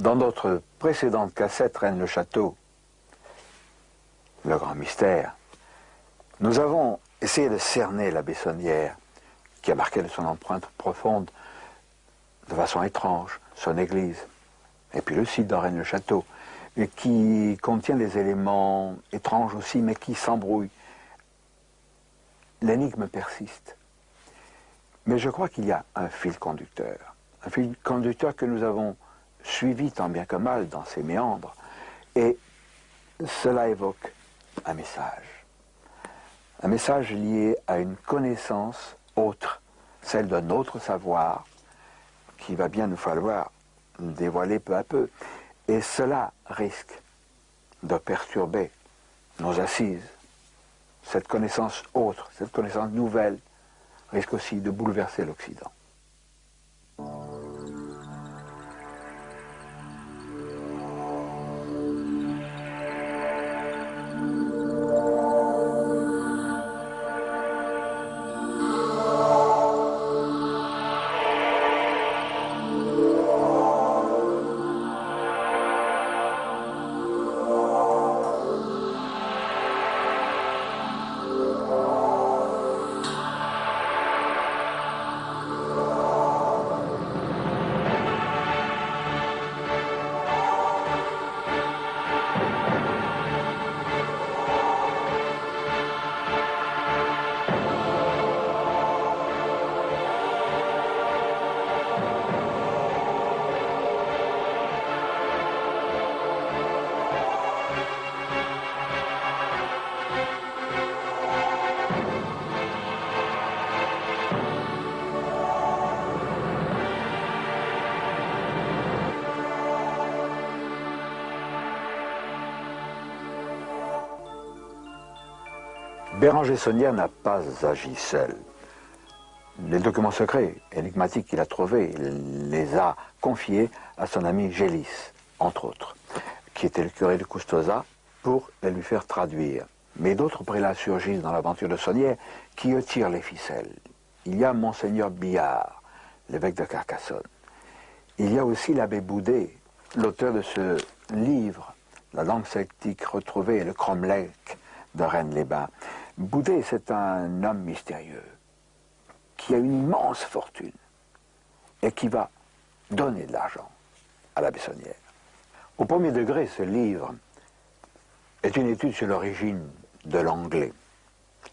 Dans notre précédente cassette Rennes-le-Château, le grand mystère, nous avons essayé de cerner la Bessonnière, qui a marqué de son empreinte profonde, de façon étrange, son église, et puis le site de Rennes-le-Château, qui contient des éléments étranges aussi, mais qui s'embrouillent. L'énigme persiste. Mais je crois qu'il y a un fil conducteur que nous avons suivi tant bien que mal dans ces méandres, et cela évoque un message lié à une connaissance autre, celle d'un autre savoir, qui va bien nous falloir dévoiler peu à peu, et cela risque de perturber nos assises. Cette connaissance autre, cette connaissance nouvelle, risque aussi de bouleverser l'Occident. Béranger Saunière n'a pas agi seul. Les documents secrets, énigmatiques qu'il a trouvés, il les a confiés à son ami Gélis, entre autres, qui était le curé de Custoza, pour les lui faire traduire. Mais d'autres prélats surgissent dans l'aventure de Saunière qui tirent les ficelles. Il y a Monseigneur Billard, l'évêque de Carcassonne. Il y a aussi l'abbé Boudet, l'auteur de ce livre, La langue celtique retrouvée et le cromlech de Rennes-les-Bains. Boudet, c'est un homme mystérieux qui a une immense fortune et qui va donner de l'argent à la Bessonnière. Au premier degré, ce livre est une étude sur l'origine de l'anglais.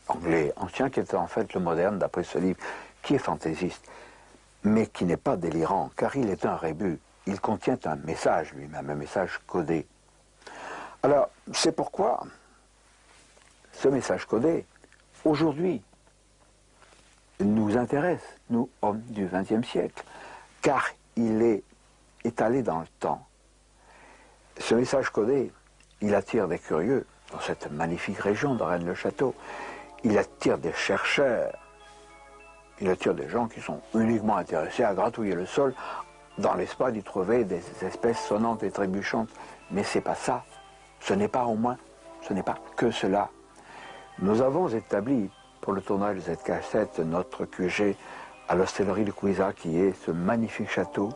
Anglais ancien qui est en fait le moderne d'après ce livre, qui est fantaisiste, mais qui n'est pas délirant, car il est un rébus. Il contient un message lui-même, un message codé. Alors, c'est pourquoi ce message codé, aujourd'hui, nous intéresse, nous, hommes du XXe siècle, car il est étalé dans le temps. Ce message codé, il attire des curieux dans cette magnifique région de Rennes-le-Château. Il attire des chercheurs, il attire des gens qui sont uniquement intéressés à gratouiller le sol dans l'espoir d'y trouver des espèces sonnantes et trébuchantes. Mais c'est pas ça, ce n'est pas au moins, ce n'est pas que cela. Nous avons établi pour le tournage de cette cassette notre QG à l'hostellerie de Couisa, qui est ce magnifique château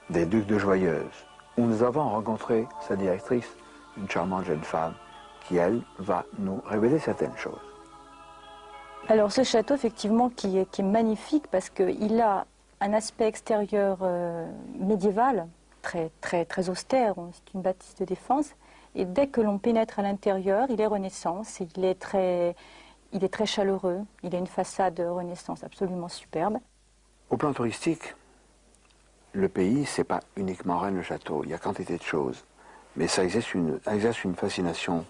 des Ducs de Joyeuse, où nous avons rencontré sa directrice, une charmante jeune femme, qui, elle, va nous révéler certaines choses. Alors ce château, effectivement, qui est magnifique parce qu'il a un aspect extérieur médiéval, très austère, c'est une bâtisse de défense, et dès que l'on pénètre à l'intérieur, il est Renaissance, il est très chaleureux, il a une façade Renaissance absolument superbe. Au plan touristique, le pays, c'est pas uniquement Rennes-le-Château, il y a quantité de choses, mais ça exerce une fascination.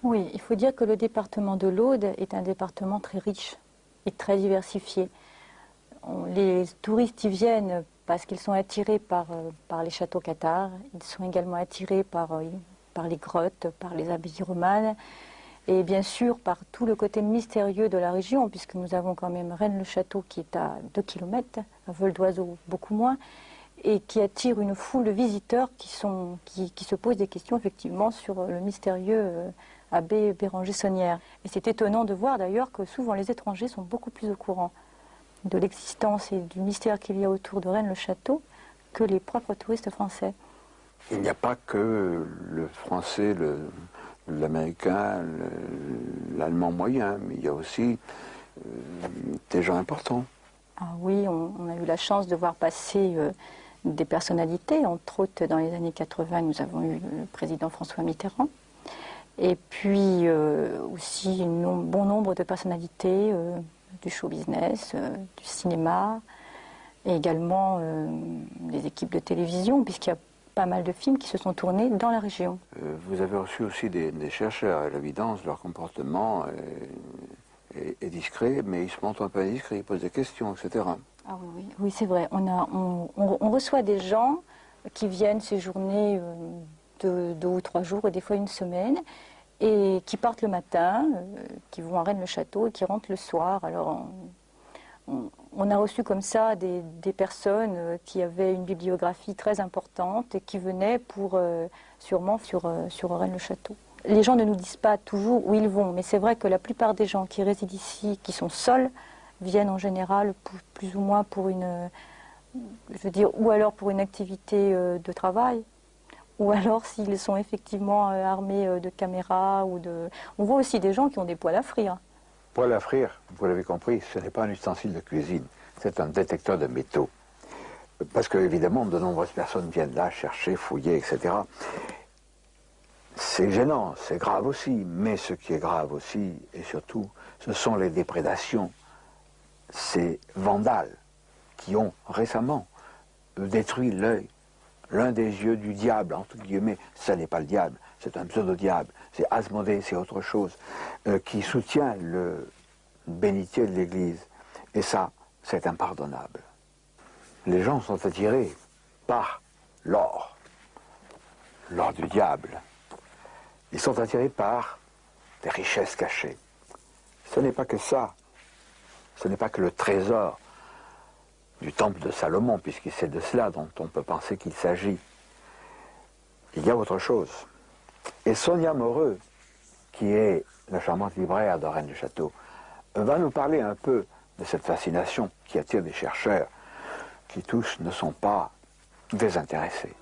Oui, il faut dire que le département de l'Aude est un département très riche et très diversifié. Les touristes y viennent parce qu'ils sont attirés par les châteaux cathares, ils sont également attirés par les grottes, par les abbayes romanes, et bien sûr par tout le côté mystérieux de la région, puisque nous avons quand même Rennes-le-Château qui est à 2 km, à vol d'oiseau beaucoup moins, et qui attire une foule de visiteurs qui se posent des questions effectivement sur le mystérieux abbé Béranger Saunière. Et c'est étonnant de voir d'ailleurs que souvent les étrangers sont beaucoup plus au courant de l'existence et du mystère qu'il y a autour de Rennes-le-Château que les propres touristes français. Il n'y a pas que le français, l'américain, l'allemand moyen, mais il y a aussi des gens importants. Ah oui, on a eu la chance de voir passer des personnalités. Entre autres, dans les années 80, nous avons eu le président François Mitterrand. Et puis aussi bon nombre de personnalités du show business, du cinéma, et également des équipes de télévision, puisqu'il y a pas mal de films qui se sont tournés dans la région. Vous avez reçu aussi des chercheurs, à l'évidence, leur comportement est discret, mais ils se montrent un peu indiscrets, ils posent des questions, etc. Ah oui, c'est vrai. On reçoit des gens qui viennent séjourner 2 ou 3 jours, et des fois une semaine, et qui partent le matin, qui vont à Rennes-le-Château et qui rentrent le soir. Alors on a reçu comme ça des personnes qui avaient une bibliographie très importante et qui venaient sûrement sur Rennes-le-Château. Les gens ne nous disent pas toujours où ils vont, mais c'est vrai que la plupart des gens qui résident ici, qui sont seuls, viennent en général plus ou moins pour ou alors pour une activité de travail, ou alors s'ils sont effectivement armés de caméras On voit aussi des gens qui ont des poêles à frire. Poêle à frire, vous l'avez compris, ce n'est pas un ustensile de cuisine, c'est un détecteur de métaux. Parce que, évidemment, de nombreuses personnes viennent là chercher, fouiller, etc. C'est gênant, c'est grave aussi, mais ce qui est grave aussi, et surtout, ce sont les déprédations. Ces vandales qui ont récemment détruit l'un des yeux du diable, entre guillemets. Ça n'est pas le diable, c'est un pseudo-diable, c'est Asmodée, c'est autre chose, qui soutient le bénitier de l'Église. Et ça, c'est impardonnable. Les gens sont attirés par l'or du diable. Ils sont attirés par des richesses cachées. Ce n'est pas que ça. Ce n'est pas que le trésor du temple de Salomon, puisque c'est de cela dont on peut penser qu'il s'agit. Il y a autre chose. Et Sonia Moreux, qui est la charmante libraire de Rennes-le-Château, va nous parler un peu de cette fascination qui attire des chercheurs qui tous ne sont pas désintéressés.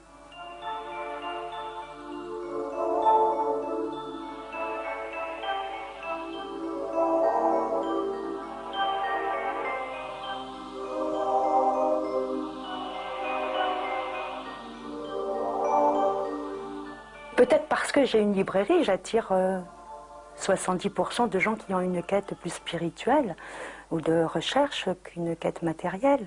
Peut-être parce que j'ai une librairie, j'attire 70% de gens qui ont une quête plus spirituelle ou de recherche qu'une quête matérielle.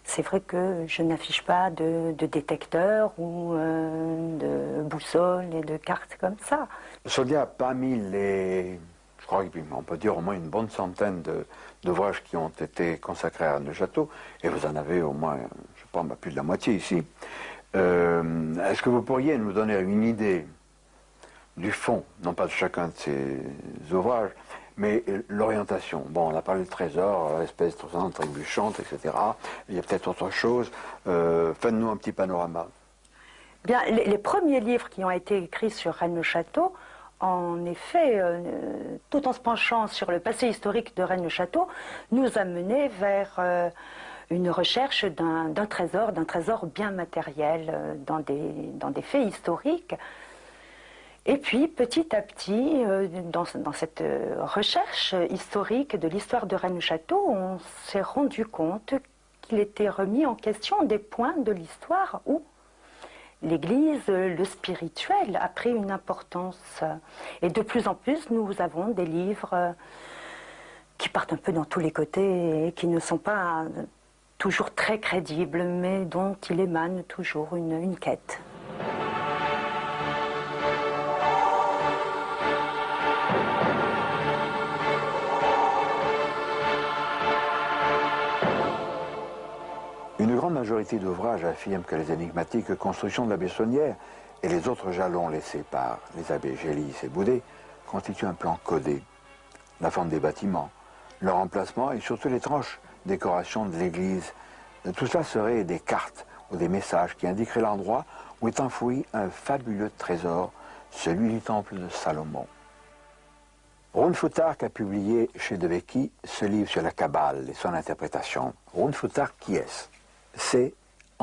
C'est vrai que je n'affiche pas de détecteur ou de boussole et de cartes comme ça. Sonia, parmi je crois qu'on peut dire au moins une bonne centaine d'ouvrages qui ont été consacrés à Rennes-le-Château, et vous en avez au moins, je sais pas, plus de la moitié ici. Est-ce que vous pourriez nous donner une idée du fond, non pas de chacun de ces ouvrages, mais l'orientation? Bon, on a parlé de trésor, espèce tournante, trébuchante, etc. Il y a peut-être autre chose. Faites-nous un petit panorama. Bien, les premiers livres qui ont été écrits sur Rennes-le-Château, en effet, tout en se penchant sur le passé historique de Rennes-le-Château, nous a menés vers une recherche d'un trésor bien matériel, dans des faits historiques. Et puis, petit à petit, dans cette recherche historique de l'histoire de Rennes-le-Château, on s'est rendu compte qu'il était remis en question des points de l'histoire où l'Église, le spirituel, a pris une importance. Et de plus en plus, nous avons des livres qui partent un peu dans tous les côtés et qui ne sont pas toujours très crédibles, mais dont il émane toujours une quête. Une grande majorité d'ouvrages affirment que les énigmatiques constructions de la Buissonnière et les autres jalons laissés par les abbés Gélis et Boudet constituent un plan codé. La forme des bâtiments, leur emplacement et surtout l'étrange décoration de l'église. Tout cela serait des cartes ou des messages qui indiqueraient l'endroit où est enfoui un fabuleux trésor, celui du temple de Salomon. Ron Foutarque a publié chez De Vecchi ce livre sur la Kabbale et son interprétation. Ron Foutarque, qui est-ce? C'est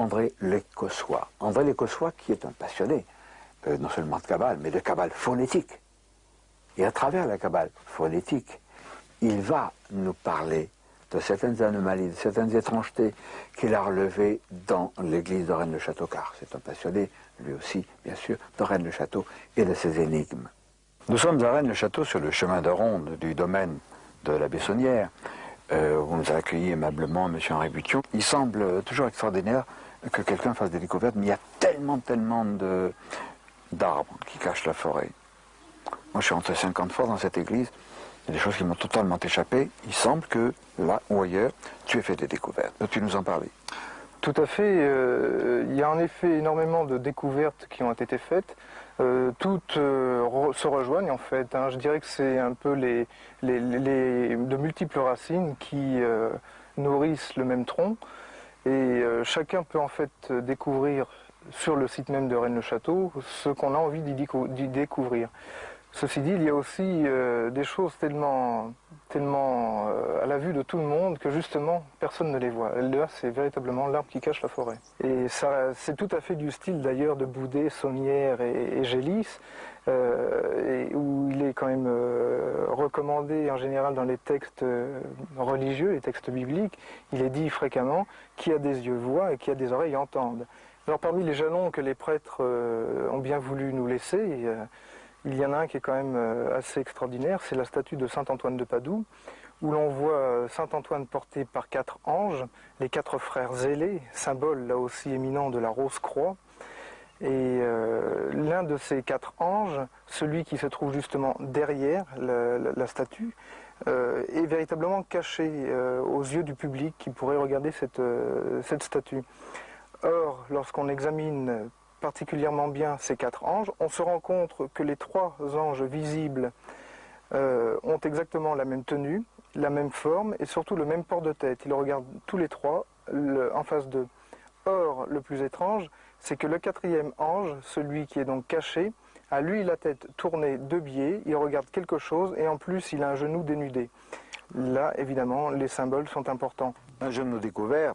André Lécossois. André Lécossois qui est un passionné, non seulement de Kabbale, mais de Kabbale phonétique. Et à travers la Kabbale phonétique, il va nous parler de certaines anomalies, de certaines étrangetés qu'il a relevées dans l'église de Rennes-le-Château, car c'est un passionné, lui aussi, bien sûr, de Rennes-le-Château et de ses énigmes. Nous sommes à Rennes-le-Château sur le chemin de ronde du domaine de la Bessonnière, où nous a accueilli aimablement M. Henri Bution. Il semble toujours extraordinaire que quelqu'un fasse des découvertes, mais il y a tellement d'arbres qui cachent la forêt. Moi, je suis rentré 50 fois dans cette église. Il y a des choses qui m'ont totalement échappé. Il semble que, là ou ailleurs, tu aies fait des découvertes. Peux-tu nous en parler? Tout à fait. Il y a en effet énormément de découvertes qui ont été faites. Toutes se rejoignent en fait. Je dirais que c'est un peu de multiples racines qui nourrissent le même tronc. Et chacun peut en fait découvrir sur le site même de Rennes-le-Château ce qu'on a envie d'y découvrir. Ceci dit, il y a aussi des choses tellement à la vue de tout le monde que justement personne ne les voit. Là, c'est véritablement l'arbre qui cache la forêt. Et ça, c'est tout à fait du style d'ailleurs de Boudet, Saunière et Gélis, où il est quand même recommandé en général dans les textes religieux, les textes bibliques, il est dit fréquemment qui a des yeux voit et qui a des oreilles entendent. Alors parmi les jalons que les prêtres ont bien voulu nous laisser, il y en a un qui est quand même assez extraordinaire, c'est la statue de saint Antoine de Padoue, où l'on voit saint Antoine porté par 4 anges, les 4 frères zélés, symbole là aussi éminent de la rose-croix. Et l'un de ces 4 anges, celui qui se trouve justement derrière la statue, est véritablement caché aux yeux du public qui pourrait regarder cette statue. Or, lorsqu'on examine particulièrement bien ces 4 anges, on se rend compte que les 3 anges visibles ont exactement la même tenue, la même forme et surtout le même port de tête. Ils regardent tous les 3 en face d'eux. Or, le plus étrange, c'est que le 4e ange, celui qui est donc caché, a lui la tête tournée de biais, il regarde quelque chose et en plus il a un genou dénudé. Là, évidemment, les symboles sont importants. Un genou découvert,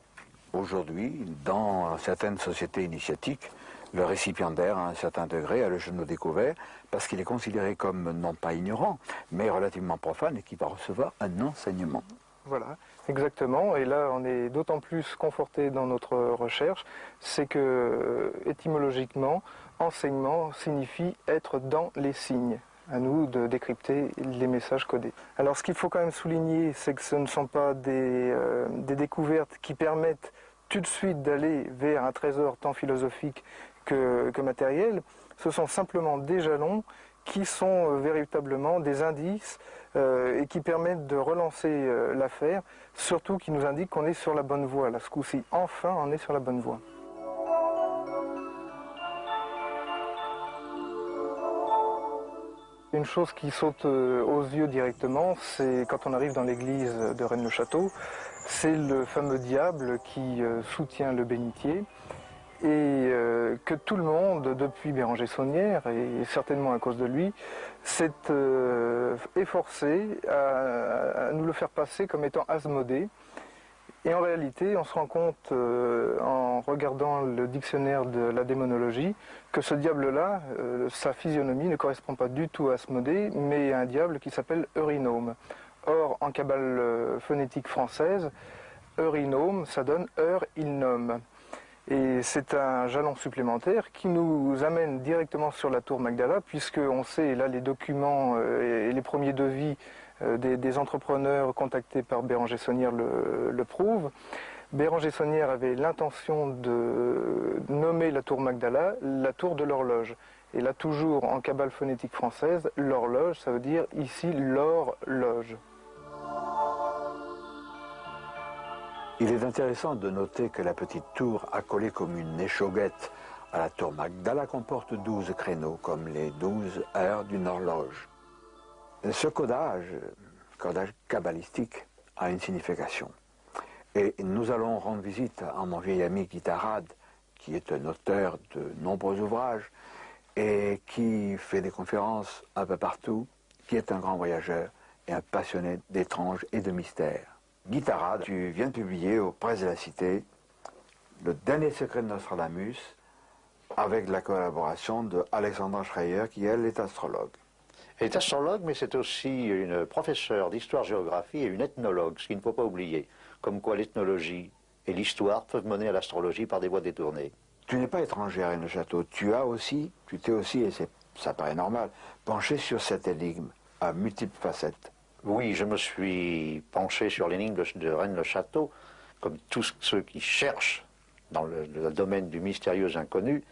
aujourd'hui, dans certaines sociétés initiatiques, le récipiendaire, à un certain degré, a le genou découvert parce qu'il est considéré comme non pas ignorant, mais relativement profane et qui va recevoir un enseignement. Voilà, exactement. Et là, on est d'autant plus conforté dans notre recherche, c'est que, étymologiquement, enseignement signifie être dans les signes. À nous de décrypter les messages codés. Alors, ce qu'il faut quand même souligner, c'est que ce ne sont pas des découvertes qui permettent tout de suite d'aller vers un trésor tant philosophique que matériel. Ce sont simplement des jalons qui sont véritablement des indices et qui permettent de relancer l'affaire, surtout qui nous indiquent qu'on est sur la bonne voie. Là, ce coup-ci, enfin, on est sur la bonne voie. Une chose qui saute aux yeux directement, c'est quand on arrive dans l'église de Rennes-le-Château, c'est le fameux diable qui soutient le bénitier et que tout le monde, depuis Béranger Saunière, et certainement à cause de lui, s'est efforcé à nous le faire passer comme étant Asmodée. Et en réalité, on se rend compte, en regardant le dictionnaire de la démonologie, que ce diable-là, sa physionomie ne correspond pas du tout à Asmodée, mais à un diable qui s'appelle Eurynome. Or, en cabale phonétique française, Eurynome, ça donne Eur, il nomme. Et c'est un jalon supplémentaire qui nous amène directement sur la tour Magdala, puisqu'on sait, là, les documents et les premiers devis des entrepreneurs contactés par Béranger Saunière le prouvent. Béranger Saunière avait l'intention de nommer la tour Magdala la tour de l'horloge. Et là, toujours en cabale phonétique française, l'horloge, ça veut dire ici l'horloge. Il est intéressant de noter que la petite tour, accolée comme une échauguette à la tour Magdala, comporte 12 créneaux, comme les 12 heures d'une horloge. Ce codage kabbalistique, a une signification. Et nous allons rendre visite à mon vieil ami Guy Tarade, qui est un auteur de nombreux ouvrages et qui fait des conférences un peu partout, qui est un grand voyageur et un passionné d'étranges et de mystères. Guy Tarade, tu viens de publier aux Presses de la Cité Le dernier secret de Nostradamus, avec la collaboration de Alexandra Schreier, qui elle est astrologue. Elle est astrologue, mais c'est aussi une professeure d'histoire-géographie et une ethnologue, ce qu'il ne faut pas oublier. Comme quoi l'ethnologie et l'histoire peuvent mener à l'astrologie par des voies détournées. Tu n'es pas étranger à Rennes-le-Château. Tu t'es aussi, et ça paraît normal, penché sur cette énigme à multiples facettes. Oui, je me suis penché sur l'énigme de Rennes-le-Château, comme tous ceux qui cherchent dans le domaine du mystérieux inconnu.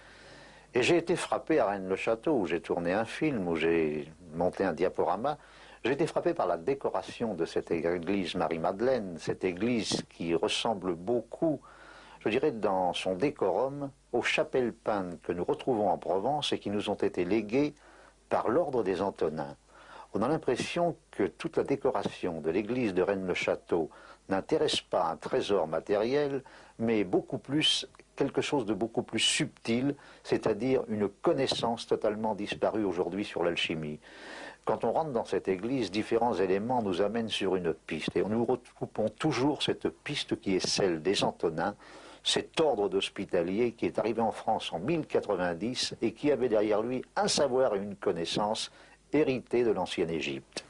Et j'ai été frappé à Rennes-le-Château, où j'ai tourné un film, où j'ai monté un diaporama. J'ai été frappé par la décoration de cette église Marie-Madeleine, cette église qui ressemble beaucoup, je dirais, dans son décorum, aux chapelles peintes que nous retrouvons en Provence et qui nous ont été léguées par l'ordre des Antonins. On a l'impression que toute la décoration de l'église de Rennes-le-Château n'intéresse pas un trésor matériel, mais beaucoup plus quelque chose de beaucoup plus subtil, c'est-à-dire une connaissance totalement disparue aujourd'hui sur l'alchimie. Quand on rentre dans cette église, différents éléments nous amènent sur une piste, et nous recoupons toujours cette piste qui est celle des Antonins, cet ordre d'hospitalier qui est arrivé en France en 1090 et qui avait derrière lui un savoir et une connaissance hérité de l'ancienne Égypte.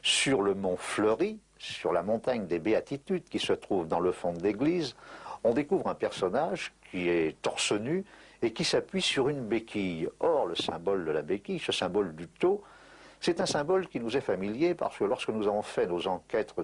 Sur le mont Fleury, sur la montagne des Béatitudes qui se trouve dans le fond de l'église, on découvre un personnage qui est torse nu et qui s'appuie sur une béquille. Or, le symbole de la béquille, ce symbole du tau, c'est un symbole qui nous est familier parce que lorsque nous avons fait nos enquêtes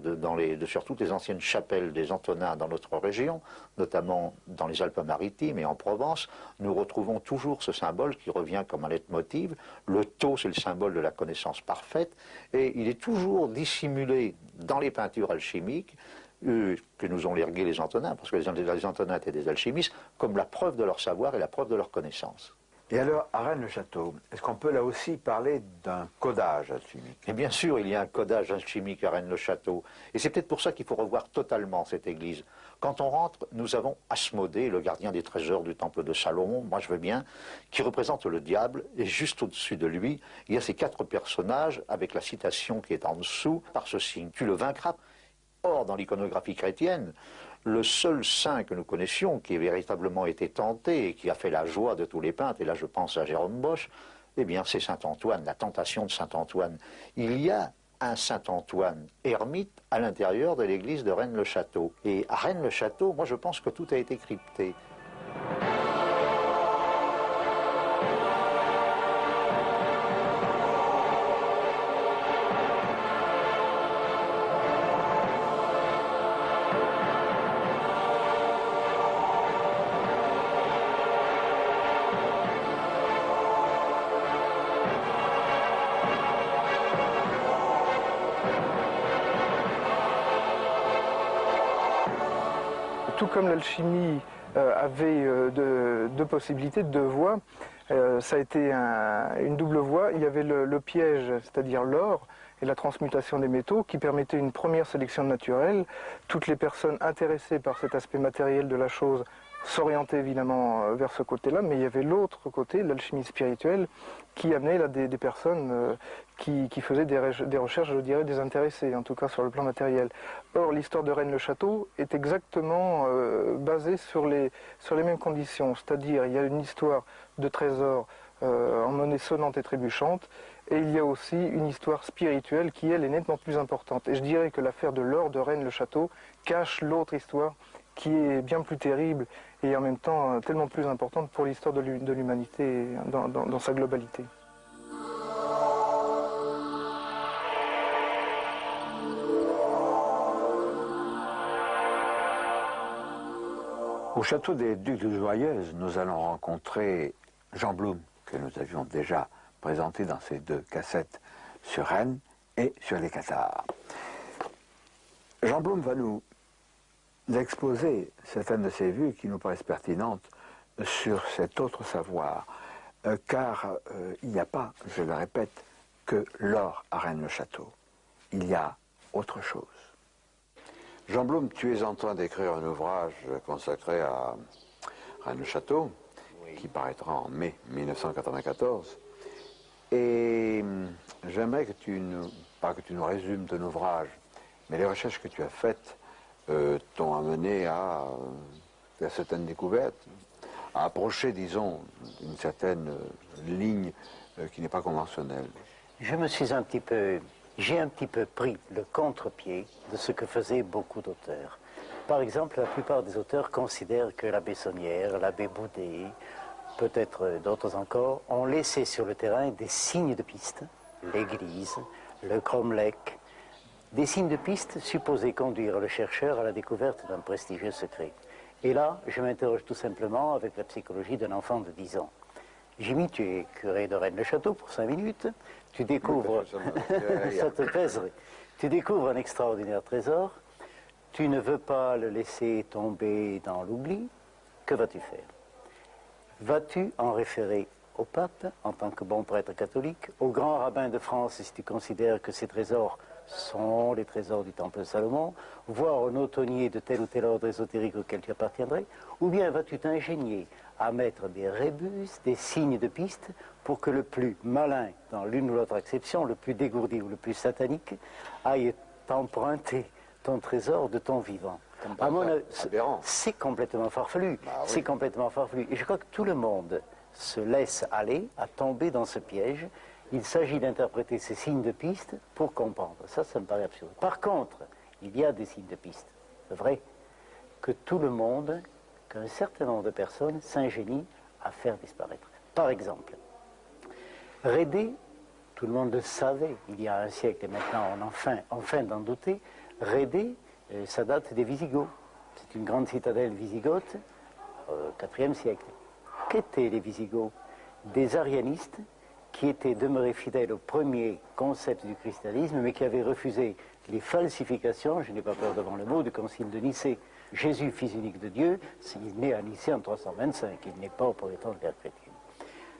sur toutes les anciennes chapelles des Antonins dans notre région, notamment dans les Alpes-Maritimes et en Provence, nous retrouvons toujours ce symbole qui revient comme un leitmotiv. Le tau, c'est le symbole de la connaissance parfaite et il est toujours dissimulé dans les peintures alchimiques que nous ont léguées les Antonins, parce que les Antonins étaient des alchimistes, comme la preuve de leur savoir et la preuve de leur connaissance. Et alors, à Rennes-le-Château, est-ce qu'on peut là aussi parler d'un codage alchimique? Et bien sûr, il y a un codage alchimique à Rennes-le-Château. Et c'est peut-être pour ça qu'il faut revoir totalement cette église. Quand on rentre, nous avons Asmodée, le gardien des trésors du temple de Salomon, moi je veux bien, qui représente le diable. Et juste au-dessus de lui, il y a ces 4 personnages avec la citation qui est en dessous, par ce signe, tu le vaincras. Or, dans l'iconographie chrétienne, le seul saint que nous connaissions qui ait véritablement été tenté et qui a fait la joie de tous les peintres, et là je pense à Jérôme Bosch, eh bien c'est saint Antoine, la tentation de saint Antoine. Il y a un saint Antoine ermite à l'intérieur de l'église de Rennes-le-Château. Et à Rennes-le-Château, moi je pense que tout a été crypté. Tout comme l'alchimie avait deux possibilités, 2 voies, ça a été une double voie. Il y avait le piège, c'est-à-dire l'or, et la transmutation des métaux, qui permettait une première sélection naturelle. Toutes les personnes intéressées par cet aspect matériel de la chose s'orientaient évidemment vers ce côté-là, mais il y avait l'autre côté, l'alchimie spirituelle, qui amenait là, des personnes qui faisaient des recherches, je dirais, désintéressées, en tout cas sur le plan matériel. Or, l'histoire de Rennes-le-Château est exactement basée sur les mêmes conditions, c'est-à-dire il y a une histoire de trésors en monnaie sonnante et trébuchante, et il y a aussi une histoire spirituelle qui, elle, est nettement plus importante. Et je dirais que l'affaire de l'or de Rennes-le-Château cache l'autre histoire qui est bien plus terrible et en même temps tellement plus importante pour l'histoire de l'humanité dans sa globalité. Au château des Ducs de Joyeuse, nous allons rencontrer Jean Blum, que nous avions déjà présenté dans ces 2 cassettes sur Rennes et sur les Cathares. Jean Blum va nous exposer certaines de ses vues qui nous paraissent pertinentes sur cet autre savoir, car il n'y a pas, je le répète, que l'or à Rennes-le-Château. Il y a autre chose. Jean Blum, tu es en train d'écrire un ouvrage consacré à Rennes-le-Château, qui paraîtra en mai 1994. Et j'aimerais que pas que tu nous résumes ton ouvrage, mais les recherches que tu as faites t'ont amené à faire certaines découvertes, à approcher, disons, d'une certaine ligne qui n'est pas conventionnelle. J'ai un petit peu pris le contre-pied de ce que faisaient beaucoup d'auteurs. Par exemple, la plupart des auteurs considèrent que l'abbé Saunière, l'abbé Boudet, peut-être d'autres encore, ont laissé sur le terrain des signes de piste, l'église, le cromlech, des signes de piste supposés conduire le chercheur à la découverte d'un prestigieux secret. Et là, je m'interroge tout simplement avec la psychologie d'un enfant de 10 ans. Jimmy, tu es curé de Rennes-le-Château pour 5 minutes, tu découvres, ça te pèserait, tu découvres un extraordinaire trésor, tu ne veux pas le laisser tomber dans l'oubli, que vas-tu faire? Vas-tu en référer au pape, en tant que bon prêtre catholique, au grand rabbin de France, si tu considères que ces trésors sont les trésors du temple de Salomon, voire au notonnier de tel ou tel ordre ésotérique auquel tu appartiendrais, ou bien vas-tu t'ingénier à mettre des rébus, des signes de piste, pour que le plus malin, dans l'une ou l'autre acception, le plus dégourdi ou le plus satanique, aille t'emprunter ton trésor de ton vivant. À mon avis, c'est complètement farfelu. Bah oui. C'est complètement farfelu. Et je crois que tout le monde se laisse aller à tomber dans ce piège. Il s'agit d'interpréter ces signes de piste pour comprendre. Ça me paraît absurde. Par contre, il y a des signes de piste. C'est vrai que tout le monde, qu'un certain nombre de personnes s'ingénient à faire disparaître. Par exemple, Rédé, tout le monde le savait il y a un siècle et maintenant on enfin d'en douter, Rédé, ça date des Visigoths. C'est une grande citadelle visigothe au IVe siècle. Qu'étaient les Visigoths? Des arianistes qui étaient demeurés fidèles au premier concept du christianisme, mais qui avaient refusé les falsifications, je n'ai pas peur devant le mot, du concile de Nicée. Jésus, fils unique de Dieu, il naît à Nicée en 325, il n'est pas au premier temps de l'ère chrétienne.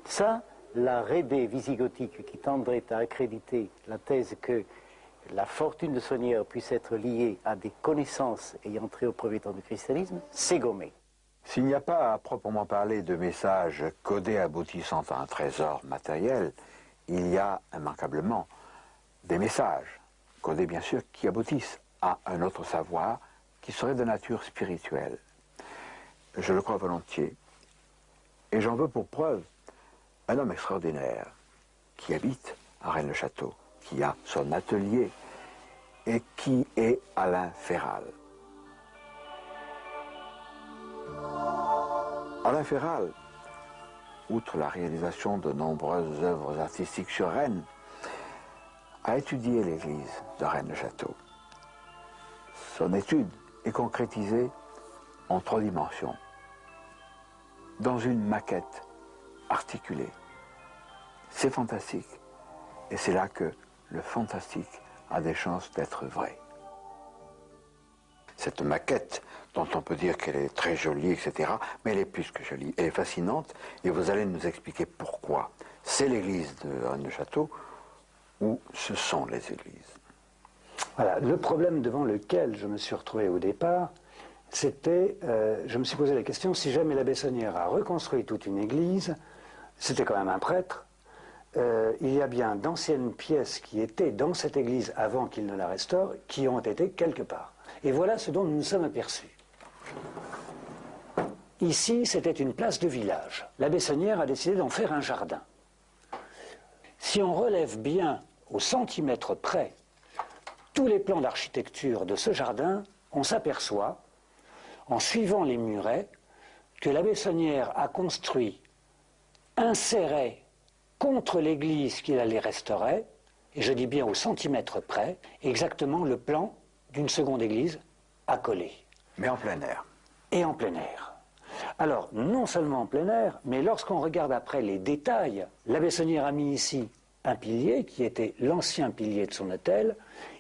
Ça, la Rédé visigothique qui tendrait à accréditer la thèse que la fortune de Saunière puisse être liée à des connaissances ayant trait au premier temps du christianisme, c'est gommé. S'il n'y a pas à proprement parler de messages codés aboutissant à un trésor matériel, il y a immanquablement des messages codés bien sûr qui aboutissent à un autre savoir qui serait de nature spirituelle. Je le crois volontiers. Et j'en veux pour preuve un homme extraordinaire qui habite à Rennes-le-Château, qui a son atelier et qui est Alain Féral. Alain Féral, outre la réalisation de nombreuses œuvres artistiques sur Rennes, a étudié l'église de Rennes-le-Château. Son étude est concrétisée en 3 dimensions, dans une maquette articulée. C'est fantastique, et c'est là que le fantastique a des chances d'être vrai. Cette maquette, dont on peut dire qu'elle est très jolie, etc., mais elle est plus que jolie, elle est fascinante, et vous allez nous expliquer pourquoi. C'est l'église de Rennes-le-Château, ou ce sont les églises. Voilà, le problème devant lequel je me suis retrouvé au départ, c'était, je me suis posé la question, si jamais l'abbé Saunière a reconstruit toute une église, c'était quand même un prêtre, il y a bien d'anciennes pièces qui étaient dans cette église avant qu'il ne la restaure, qui ont été quelque part. Et voilà ce dont nous nous sommes aperçus. Ici, c'était une place de village. L'abbé Saunière a décidé d'en faire un jardin. Si on relève bien au centimètre près tous les plans d'architecture de ce jardin, on s'aperçoit, en suivant les murets, que l'abbé Saunière a construit un serret contre l'église qu'il allait restaurer, et je dis bien au centimètre près, exactement le plan d'une seconde église accolée. Mais en plein air. Et en plein air. Alors, non seulement en plein air, mais lorsqu'on regarde après les détails, l'abbé Saunière a mis ici un pilier qui était l'ancien pilier de son hôtel.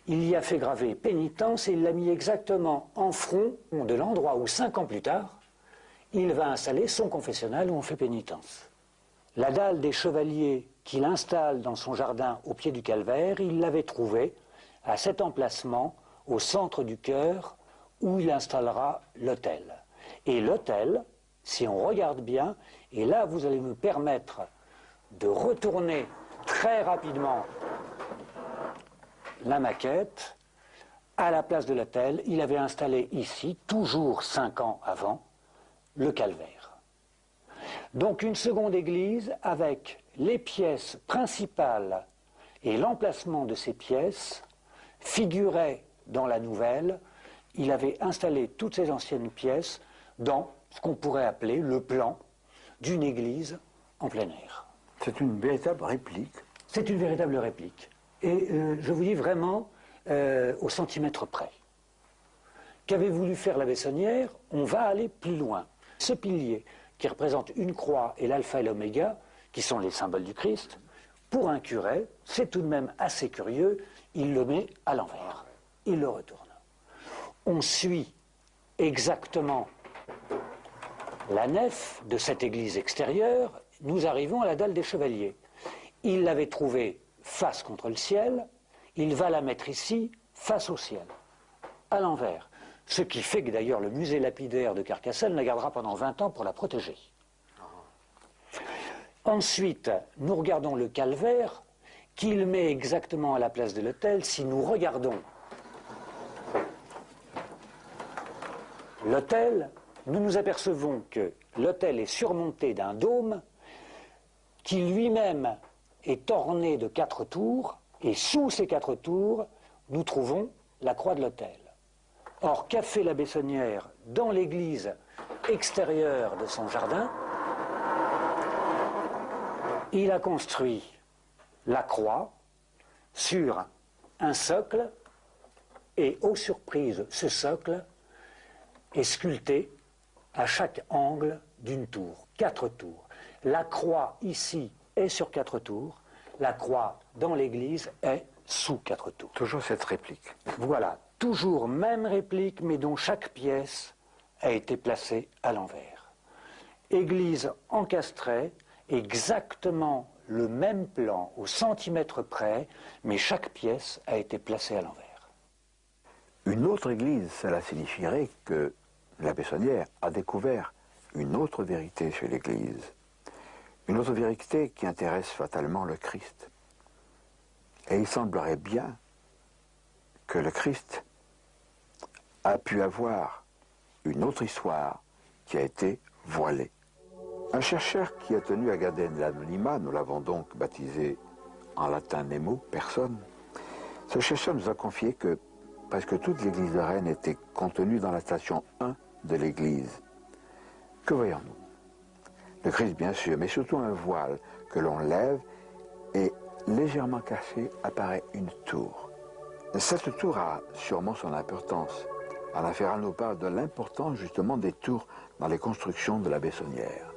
Il y a fait graver pénitence et il l'a mis exactement en front de l'endroit où 5 ans plus tard, il va installer son confessionnal où on fait pénitence. La dalle des chevaliers qu'il installe dans son jardin au pied du calvaire, il l'avait trouvée à cet emplacement au centre du chœur où il installera l'autel. Et l'autel, si on regarde bien, et là vous allez me permettre de retourner très rapidement la maquette, à la place de l'autel, il avait installé ici, toujours 5 ans avant, le calvaire. Donc une seconde église avec les pièces principales et l'emplacement de ces pièces figurait dans la nouvelle. Il avait installé toutes ces anciennes pièces dans ce qu'on pourrait appeler le plan d'une église en plein air. C'est une véritable réplique. C'est une véritable réplique. Et je vous dis vraiment au centimètre près. Qu'avait voulu faire la Bessonnière? On va aller plus loin. Ce pilier qui représente une croix et l'alpha et l'oméga, qui sont les symboles du Christ, pour un curé, c'est tout de même assez curieux, il le met à l'envers. Il le retourne. On suit exactement la nef de cette église extérieure, nous arrivons à la dalle des chevaliers. Il l'avait trouvée face contre le ciel, il va la mettre ici, face au ciel, à l'envers. Ce qui fait que d'ailleurs le musée lapidaire de Carcassonne la gardera pendant 20 ans pour la protéger. Ensuite, nous regardons le calvaire qu'il met exactement à la place de l'autel. Si nous regardons l'autel, nous nous apercevons que l'autel est surmonté d'un dôme qui lui-même est orné de 4 tours, et sous ces 4 tours, nous trouvons la croix de l'autel. Or, qu'a fait la Bessonnière dans l'église extérieure de son jardin? Il a construit la croix sur un socle, et aux surprises, ce socle est sculpté à chaque angle d'une tour, 4 tours. La croix ici est sur 4 tours, la croix dans l'église est sous 4 tours. Toujours cette réplique. Voilà, toujours même réplique, mais dont chaque pièce a été placée à l'envers. Église encastrée, exactement le même plan, au centimètre près, mais chaque pièce a été placée à l'envers. Une autre église, cela signifierait que la Bessonnière a découvert une autre vérité sur l'église. Une autre vérité qui intéresse fatalement le Christ. Et il semblerait bien que le Christ a pu avoir une autre histoire qui a été voilée. Un chercheur qui a tenu à garder l'anonymat, nous l'avons donc baptisé en latin Nemo, personne, ce chercheur nous a confié que presque toute l'église de Rennes était contenue dans la station 1 de l'église. Que voyons-nous? Le Christ, bien sûr, mais surtout un voile que l'on lève et légèrement caché apparaît une tour. Cette tour a sûrement son importance. Alain Ferral nous parle de l'importance justement des tours dans les constructions de la Bessonnière.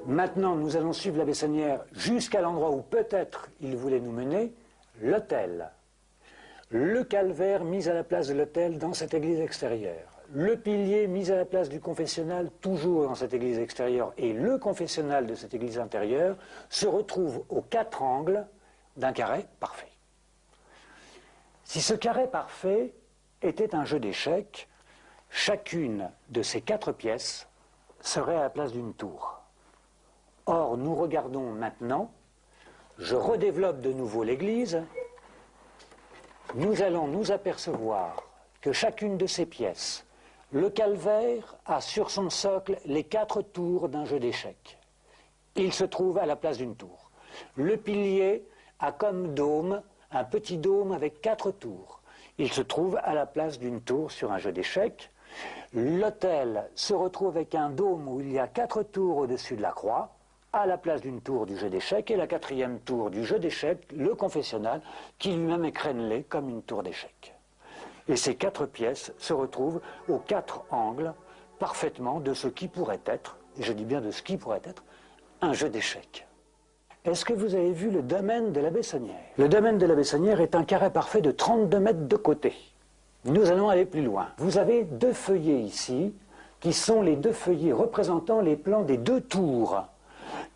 Maintenant, nous allons suivre la Bessonnière jusqu'à l'endroit où peut-être il voulait nous mener, l'autel. Le calvaire mis à la place de l'autel dans cette église extérieure. Le pilier mis à la place du confessionnal, toujours dans cette église extérieure, et le confessionnal de cette église intérieure se retrouvent aux 4 angles d'un carré parfait. Si ce carré parfait était un jeu d'échecs, chacune de ces 4 pièces serait à la place d'une tour. Or, nous regardons maintenant, je redéveloppe de nouveau l'église, nous allons nous apercevoir que chacune de ces pièces, le calvaire a sur son socle les 4 tours d'un jeu d'échecs. Il se trouve à la place d'une tour. Le pilier a comme dôme un petit dôme avec 4 tours. Il se trouve à la place d'une tour sur un jeu d'échecs. L'autel se retrouve avec un dôme où il y a 4 tours au-dessus de la croix, à la place d'une tour du jeu d'échecs, et la 4e tour du jeu d'échecs, le confessionnal, qui lui-même est crénelé comme une tour d'échecs. Et ces 4 pièces se retrouvent aux 4 angles, parfaitement de ce qui pourrait être, et je dis bien de ce qui pourrait être, un jeu d'échecs. Est-ce que vous avez vu le domaine de la Bessonnière? Le domaine de la Bessonnière est un carré parfait de 32 mètres de côté. Nous allons aller plus loin. Vous avez 2 feuillets ici, qui sont les 2 feuillets représentant les plans des 2 tours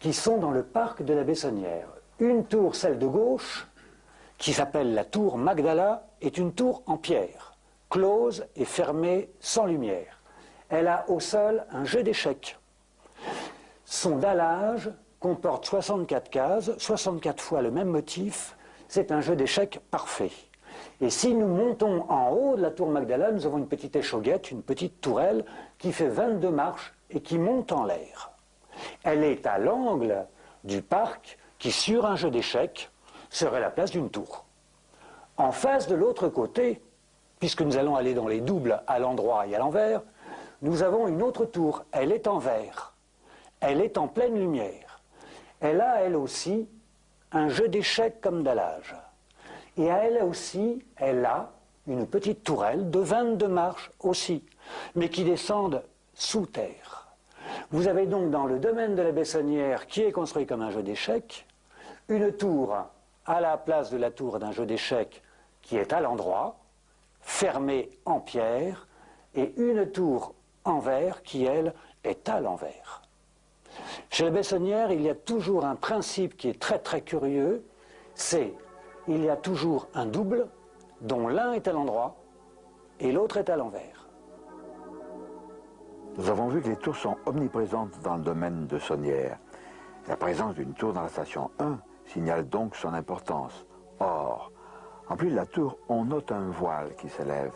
qui sont dans le parc de la Bessonnière. Une tour, celle de gauche, qui s'appelle la tour Magdala, est une tour en pierre, close et fermée sans lumière. Elle a au sol un jeu d'échecs. Son dallage comporte 64 cases, 64 fois le même motif. C'est un jeu d'échecs parfait. Et si nous montons en haut de la tour Magdala, nous avons une petite échauguette, une petite tourelle qui fait 22 marches et qui monte en l'air. Elle est à l'angle du parc qui, sur un jeu d'échecs, serait la place d'une tour. En face de l'autre côté, puisque nous allons aller dans les doubles à l'endroit et à l'envers, nous avons une autre tour. Elle est en vert. Elle est en pleine lumière. Elle a, elle aussi, un jeu d'échecs comme dallage. Et à elle aussi, elle a une petite tourelle de 22 marches aussi, mais qui descendent sous terre. Vous avez donc dans le domaine de la Bessonnière, qui est construit comme un jeu d'échecs, une tour à la place de la tour d'un jeu d'échecs qui est à l'endroit, fermée en pierre, et une tour en verre qui, elle, est à l'envers. Chez la Bessonnière, il y a toujours un principe qui est très très curieux, c'est il y a toujours un double dont l'un est à l'endroit et l'autre est à l'envers. Nous avons vu que les tours sont omniprésentes dans le domaine de Sonnières. La présence d'une tour dans la station 1 signale donc son importance. Or, en plus de la tour, on note un voile qui s'élève.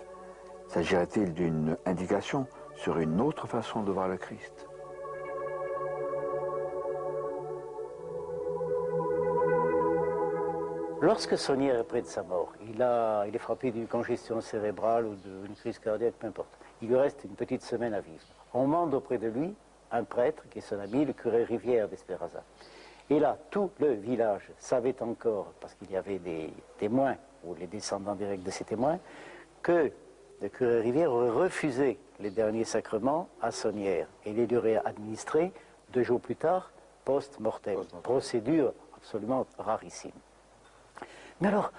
S'agirait-il d'une indication sur une autre façon de voir le Christ ? Lorsque Sonnières est près de sa mort, il est frappé d'une congestion cérébrale ou d'une crise cardiaque, peu importe. Il lui reste une petite semaine à vivre. On mande auprès de lui un prêtre qui est son ami, le curé Rivière d'Espéraza. Et là, tout le village savait encore, parce qu'il y avait des témoins, ou les descendants directs de ces témoins, que le curé Rivière aurait refusé les derniers sacrements à Sonnières et les lui aurait administrés 2 jours plus tard, post-mortem. Procédure absolument rarissime. Mais alors,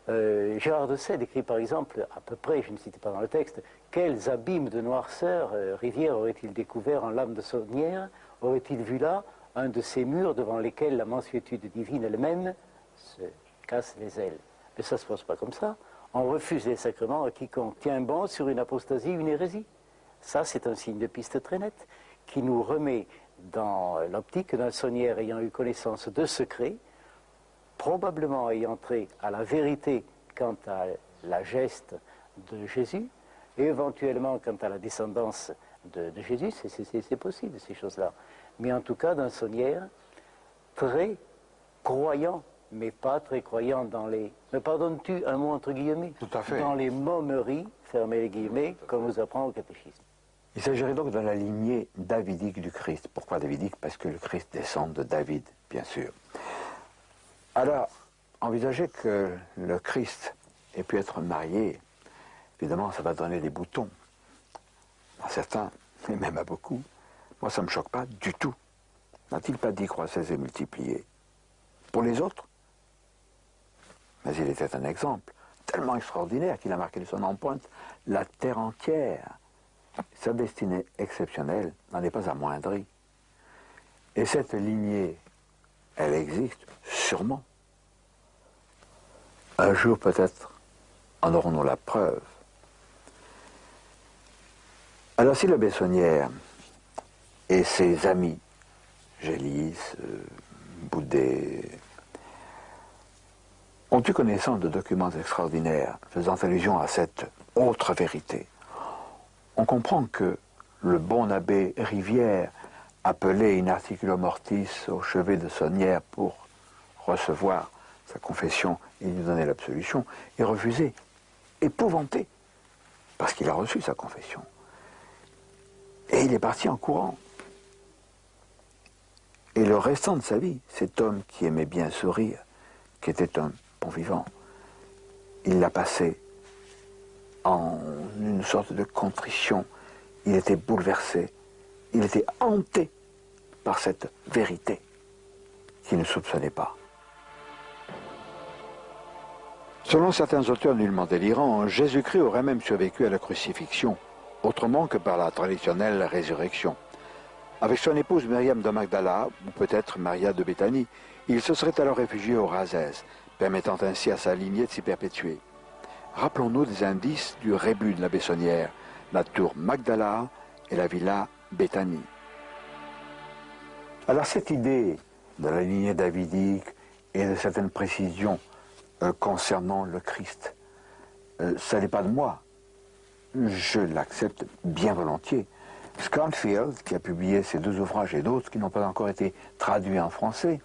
Gérard de Sède écrit par exemple, à peu près, je ne citais pas dans le texte, quels abîmes de noirceur Rivière aurait-il découvert en l'âme de Sonnières? Aurait-il vu là un de ces murs devant lesquels la mansuétude divine elle-même se casse les ailes? Mais ça ne se passe pas comme ça. On refuse les sacrements à quiconque tient bon sur une apostasie, une hérésie. Ça, c'est un signe de piste très net qui nous remet dans l'optique d'un Sonnières ayant eu connaissance de secrets, probablement ayant trait à la vérité quant à la geste de Jésus, et éventuellement quant à la descendance de Jésus, c'est possible ces choses-là. Mais en tout cas d'un Sonnières très croyant, mais pas très croyant dans les... Me pardonnes-tu un mot entre guillemets? Tout à fait. Dans les momeries, fermez les guillemets, comme nous apprend au catéchisme. Il s'agirait donc de la lignée davidique du Christ. Pourquoi davidique? Parce que le Christ descend de David, bien sûr. Alors, envisager que le Christ ait pu être marié, évidemment, ça va donner des boutons. À certains, et même à beaucoup. Moi, ça ne me choque pas du tout. N'a-t-il pas dit croissez et multipliez? Pour les autres? Mais il était un exemple tellement extraordinaire qu'il a marqué de son empreinte la terre entière. Sa destinée exceptionnelle n'en est pas amoindrie. Et cette lignée, elle existe sûrement. Un jour peut-être en aurons-nous la preuve. Alors si la Bessonnière et ses amis, Gélis, Boudet, ont eu connaissance de documents extraordinaires faisant allusion à cette autre vérité, on comprend que le bon abbé Rivière, appelé in articulo mortis au chevet de Sonnières pour recevoir sa confession et lui donner l'absolution, est refusé, épouvanté, parce qu'il a reçu sa confession. Et il est parti en courant. Et le restant de sa vie, cet homme qui aimait bien sourire, qui était un bon vivant, il l'a passé en une sorte de contrition. Il était bouleversé, il était hanté par cette vérité qu'il ne soupçonnait pas. Selon certains auteurs nullement délirants, Jésus-Christ aurait même survécu à la crucifixion, autrement que par la traditionnelle résurrection. Avec son épouse Myriam de Magdala, ou peut-être Maria de Béthanie, il se serait alors réfugié au Razès, permettant ainsi à sa lignée de s'y perpétuer. Rappelons-nous des indices du rébut de la Bessonnière, la tour Magdala et la villa Béthanie. Alors cette idée de la lignée davidique et de certaines précisions concernant le Christ, ça n'est pas de moi. Je l'accepte bien volontiers, Scanfield, qui a publié ces deux ouvrages et d'autres qui n'ont pas encore été traduits en français,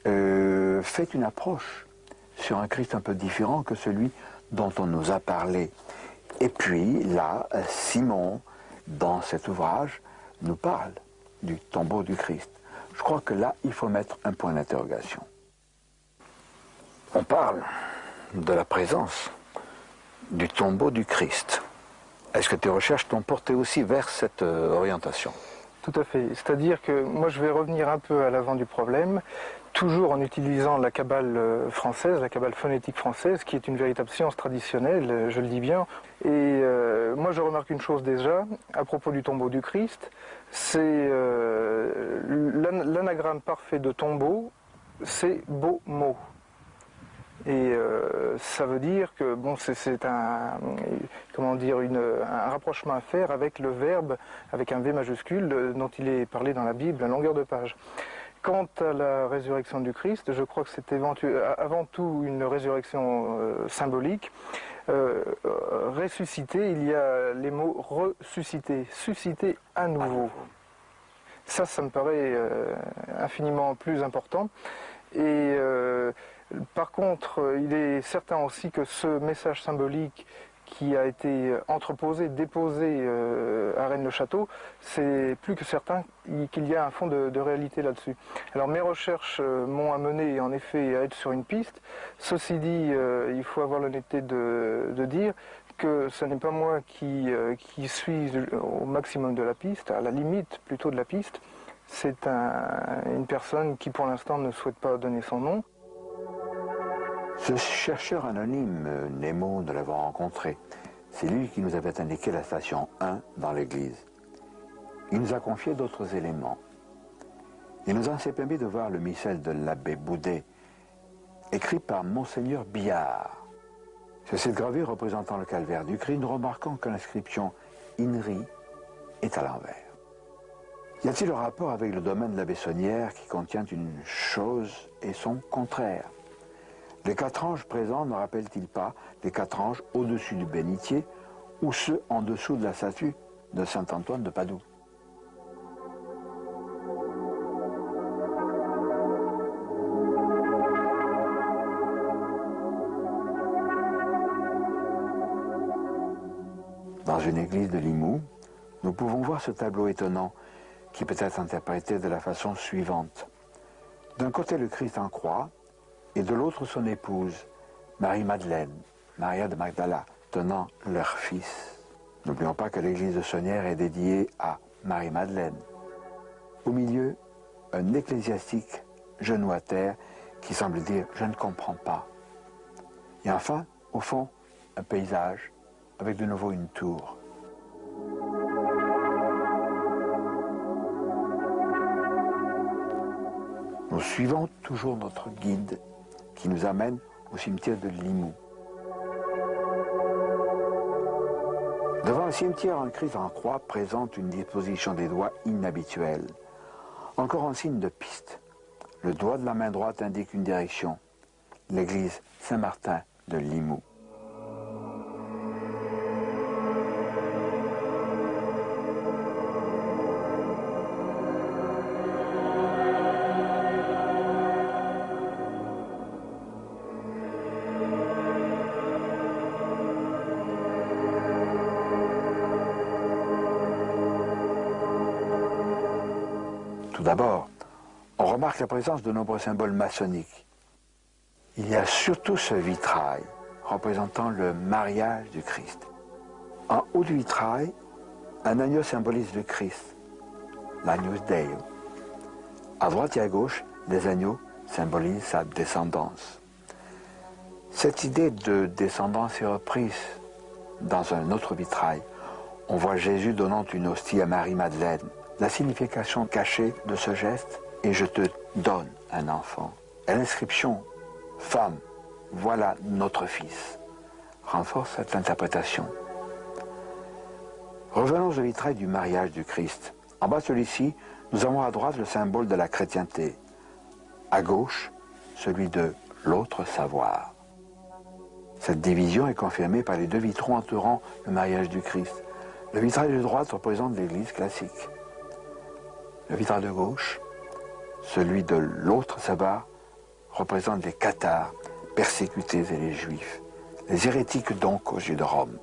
fait une approche sur un Christ un peu différent que celui dont on nous a parlé. Et puis là, Simon, dans cet ouvrage, nous parle du tombeau du Christ. Je crois que là, il faut mettre un point d'interrogation. On parle de la présence du tombeau du Christ. Est-ce que tes recherches t'ont porté aussi vers cette orientation? Tout à fait. C'est-à-dire que moi, je vais revenir un peu à l'avant du problème, toujours en utilisant la Kabbale française, la Kabbale phonétique française, qui est une véritable science traditionnelle, je le dis bien. Et moi, je remarque une chose déjà, à propos du tombeau du Christ, c'est l'anagramme parfait de tombeau, c'est beau mot. Et ça veut dire que bon, c'est un rapprochement à faire avec le verbe, avec un V majuscule dont il est parlé dans la Bible à longueur de page. Quant à la résurrection du Christ, je crois que c'est avant tout une résurrection symbolique. Ressuscité, il y a les mots ressuscité, susciter à nouveau. Ça me paraît infiniment plus important. Et par contre, il est certain aussi que ce message symbolique qui a été entreposé, déposé à Rennes-le-Château, c'est plus que certain qu'il y a un fond de réalité là-dessus. Alors mes recherches m'ont amené en effet à être sur une piste. Ceci dit, il faut avoir l'honnêteté de dire que ce n'est pas moi qui suis au maximum de la piste, à la limite plutôt de la piste. C'est une personne qui pour l'instant ne souhaite pas donner son nom. Ce chercheur anonyme, Nemo, nous l'avons rencontré. C'est lui qui nous avait indiqué la station 1 dans l'église. Il nous a confié d'autres éléments. Il nous a ainsi permis de voir le missel de l'abbé Boudet, écrit par Monseigneur Billard. Sur cette gravure représentant le calvaire du Christ, nous remarquons que l'inscription INRI est à l'envers. Y a-t-il un rapport avec le domaine de la Bessonnière qui contient une chose et son contraire? Les 4 anges présents ne rappellent-ils pas les 4 anges au-dessus du bénitier ou ceux en dessous de la statue de saint Antoine de Padoue? Dans une église de Limoux, nous pouvons voir ce tableau étonnant qui peut être interprété de la façon suivante. D'un côté le Christ en croix, et de l'autre son épouse, Marie-Madeleine, Maria de Magdala, tenant leur fils. N'oublions pas que l'église de Sonnières est dédiée à Marie-Madeleine. Au milieu, un ecclésiastique genou à terre qui semble dire « je ne comprends pas ». Et enfin, au fond, un paysage avec de nouveau une tour. Nous suivons toujours notre guide qui nous amène au cimetière de Limoux. Devant le cimetière, un Christ en croix présente une disposition des doigts inhabituelle. Encore un signe de piste. Le doigt de la main droite indique une direction, l'église Saint-Martin de Limoux. Tout d'abord, on remarque la présence de nombreux symboles maçonniques. Il y a surtout ce vitrail représentant le mariage du Christ. En haut du vitrail, un agneau symbolise le Christ, l'Agnus Dei. À droite et à gauche, les agneaux symbolisent sa descendance. Cette idée de descendance est reprise dans un autre vitrail. On voit Jésus donnant une hostie à Marie-Madeleine. La signification cachée de ce geste est « je te donne un enfant ». Et l'inscription « femme, voilà notre fils » renforce cette interprétation. Revenons au vitrail du mariage du Christ. En bas de celui-ci, nous avons à droite le symbole de la chrétienté. À gauche, celui de l'autre savoir. Cette division est confirmée par les 2 vitraux entourant le mariage du Christ. Le vitrail de droite représente l'église classique. Le vitrail de gauche, celui de l'autre sabbat, représente les cathares persécutés et les juifs, les hérétiques donc aux yeux de Rome.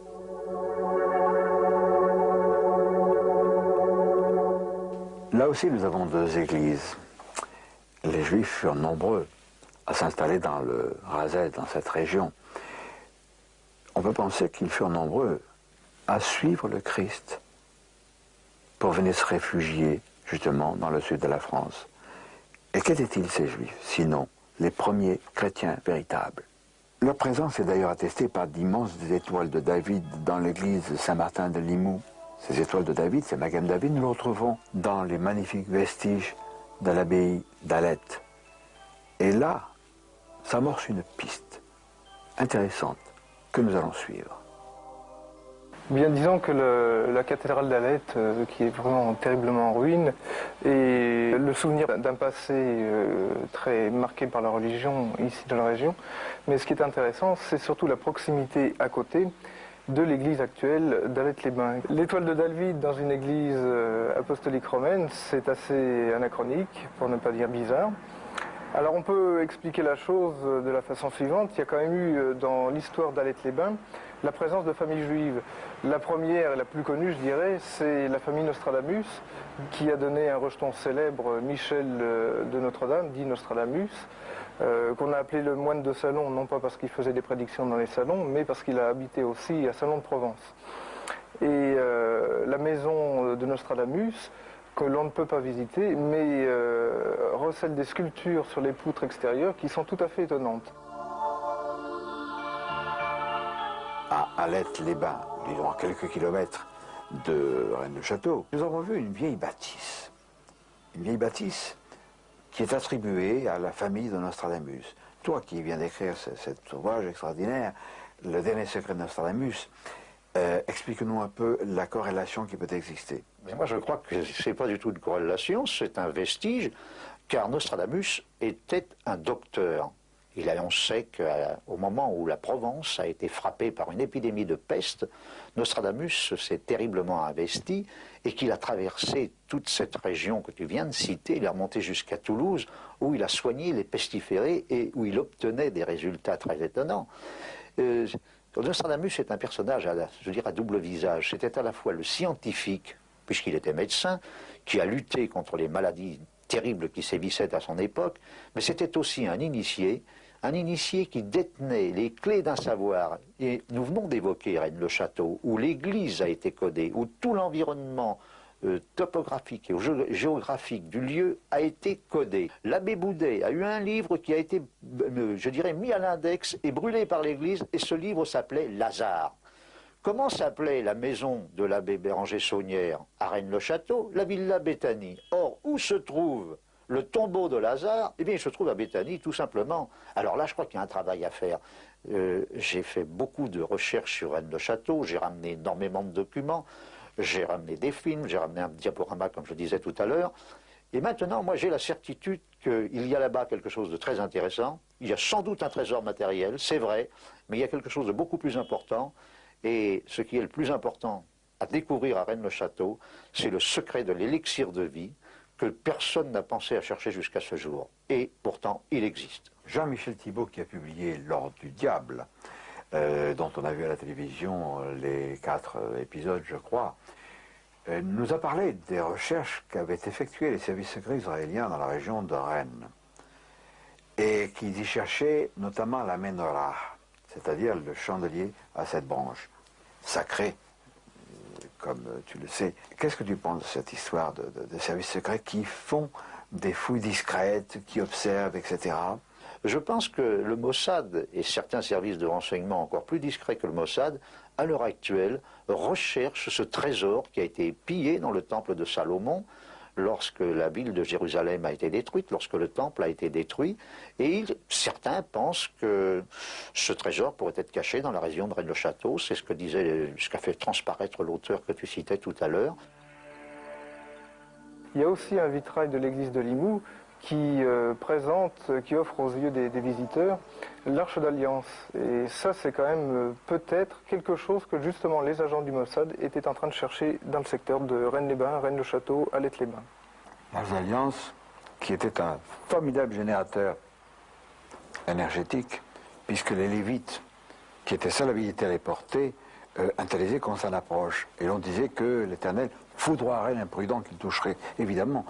Là aussi, nous avons deux églises. Les juifs furent nombreux à s'installer dans le Razed, dans cette région. On peut penser qu'ils furent nombreux à suivre le Christ pour venir se réfugier justement dans le sud de la France. Et qu'étaient-ils ces juifs, sinon les premiers chrétiens véritables? Leur présence est d'ailleurs attestée par d'immenses étoiles de David dans l'église de Saint-Martin de Limoux. Ces étoiles de David, ces Maghem David, nous les retrouvons dans les magnifiques vestiges de l'abbaye d'Alette. Et là, s'amorce une piste intéressante que nous allons suivre. Bien, disons que la cathédrale d'Alette, qui est vraiment terriblement en ruine, est le souvenir d'un passé très marqué par la religion ici dans la région. Mais ce qui est intéressant, c'est surtout la proximité à côté de l'église actuelle d'Alette-les-Bains. L'étoile de David dans une église apostolique romaine, c'est assez anachronique, pour ne pas dire bizarre. Alors on peut expliquer la chose de la façon suivante. Il y a quand même eu dans l'histoire d'Alette-les-Bains la présence de familles juives. La première et la plus connue, je dirais, c'est la famille Nostradamus, qui a donné un rejeton célèbre, Michel de Notre-Dame, dit Nostradamus, qu'on a appelé le moine de Salon, non pas parce qu'il faisait des prédictions dans les salons, mais parce qu'il a habité aussi à Salon de Provence. Et la maison de Nostradamus, que l'on ne peut pas visiter, mais recèle des sculptures sur les poutres extérieures qui sont tout à fait étonnantes. À Alette-les-Bains, disons à quelques kilomètres de Rennes-le-Château, nous avons vu une vieille bâtisse. Une vieille bâtisse qui est attribuée à la famille de Nostradamus. Toi qui viens d'écrire cet ouvrage extraordinaire, Le dernier secret de Nostradamus, explique-nous un peu la corrélation qui peut exister. Mais moi je crois que ce n'est pas du tout une corrélation, c'est un vestige, car Nostradamus était un docteur. On sait qu'au moment où la Provence a été frappée par une épidémie de peste, Nostradamus s'est terriblement investi et qu'il a traversé toute cette région que tu viens de citer, il est remonté jusqu'à Toulouse, où il a soigné les pestiférés et où il obtenait des résultats très étonnants. Nostradamus est un personnage, à double visage. C'était à la fois le scientifique, puisqu'il était médecin, qui a lutté contre les maladies terribles qui sévissaient à son époque, mais c'était aussi un initié qui détenait les clés d'un savoir. Et nous venons d'évoquer Rennes-le-Château, où l'église a été codée, où tout l'environnement topographique et géographique du lieu a été codé. L'abbé Boudet a eu un livre qui a été, je dirais, mis à l'index et brûlé par l'église, et ce livre s'appelait Lazare. Comment s'appelait la maison de l'abbé Béranger Saunière à Rennes-le-Château? La villa Béthanie. Or, où se trouve le tombeau de Lazare? Eh bien, il se trouve à Béthanie, tout simplement. Alors là, je crois qu'il y a un travail à faire. J'ai fait beaucoup de recherches sur Rennes-le-Château, j'ai ramené énormément de documents, j'ai ramené des films, j'ai ramené un diaporama, comme je disais tout à l'heure. Et maintenant, moi, j'ai la certitude qu'il y a là-bas quelque chose de très intéressant. Il y a sans doute un trésor matériel, c'est vrai, mais il y a quelque chose de beaucoup plus important. Et ce qui est le plus important à découvrir à Rennes-le-Château, c'est le secret de l'élixir de vie que personne n'a pensé à chercher jusqu'à ce jour. Et pourtant, il existe. Jean-Michel Thibault, qui a publié L'Ordre du Diable, dont on a vu à la télévision les 4 épisodes, je crois, nous a parlé des recherches qu'avaient effectuées les services secrets israéliens dans la région de Rennes, et qu'ils y cherchaient notamment la menorah, c'est-à-dire le chandelier à 7 branches, sacré, comme tu le sais. Qu'est-ce que tu penses de cette histoire de services secrets qui font des fouilles discrètes, qui observent, etc. Je pense que le Mossad et certains services de renseignement encore plus discrets que le Mossad, à l'heure actuelle, recherchent ce trésor qui a été pillé dans le temple de Salomon lorsque la ville de Jérusalem a été détruite, lorsque le temple a été détruit. Et certains pensent que ce trésor pourrait être caché dans la région de Rennes-le-Château. C'est ce qu'a fait transparaître l'auteur que tu citais tout à l'heure. Il y a aussi un vitrail de l'église de Limoux qui qui offre aux yeux des visiteurs l'Arche d'Alliance. Et ça, c'est quand même peut-être quelque chose que justement les agents du Mossad étaient en train de chercher dans le secteur de Rennes-les-Bains, Rennes-le-Château, Alette-les-Bains. L'Arche d'Alliance, qui était un formidable générateur énergétique, puisque les Lévites, qui étaient seuls habilités à les porter, interdisaient qu'on s'en approche. Et l'on disait que l'Éternel foudroierait l'imprudent qu'il toucherait. Évidemment,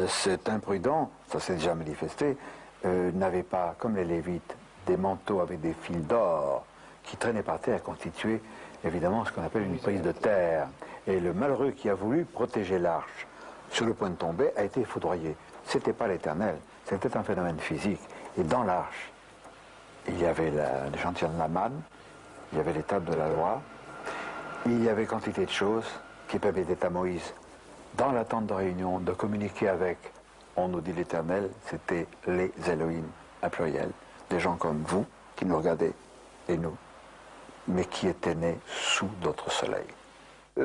cet imprudent, ça s'est déjà manifesté, n'avait pas, comme les Lévites, des manteaux avec des fils d'or qui traînaient par terre et constituaient évidemment ce qu'on appelle une prise de terre. Et le malheureux qui a voulu protéger l'arche sur le point de tomber a été foudroyé. Ce n'était pas l'Éternel, c'était un phénomène physique. Et dans l'arche, il y avait l'échantillon de la manne, il y avait les tables de la loi, il y avait quantité de choses qui permettaient à Moïse, dans la tente de réunion, de communiquer avec, on nous dit l'Éternel, c'était les Elohim, à pluriel, des gens comme vous, qui nous regardaient, et nous, mais qui étaient nés sous d'autres soleils.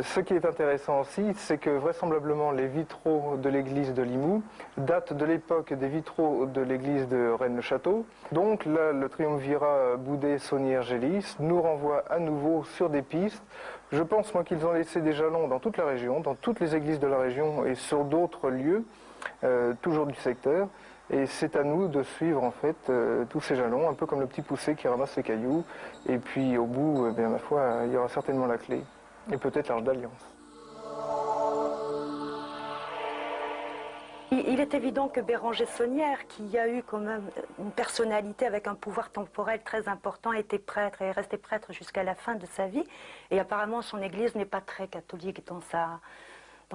Ce qui est intéressant aussi, c'est que vraisemblablement les vitraux de l'église de Limoux datent de l'époque des vitraux de l'église de Rennes-le-Château. Donc là, le triumvirat Boudet-Saunière-Gélis nous renvoie à nouveau sur des pistes. Je pense, moi, qu'ils ont laissé des jalons dans toute la région, dans toutes les églises de la région et sur d'autres lieux, toujours du secteur. Et c'est à nous de suivre, en fait, tous ces jalons, un peu comme le petit poussé qui ramasse les cailloux. Et puis, au bout, bien, ma foi, il y aura certainement la clé. Et peut-être l'Arche d'Alliance. Il est évident que Béranger Saunière, qui a eu quand même une personnalité avec un pouvoir temporel très important, était prêtre et est resté prêtre jusqu'à la fin de sa vie. Et apparemment, son église n'est pas très catholique dans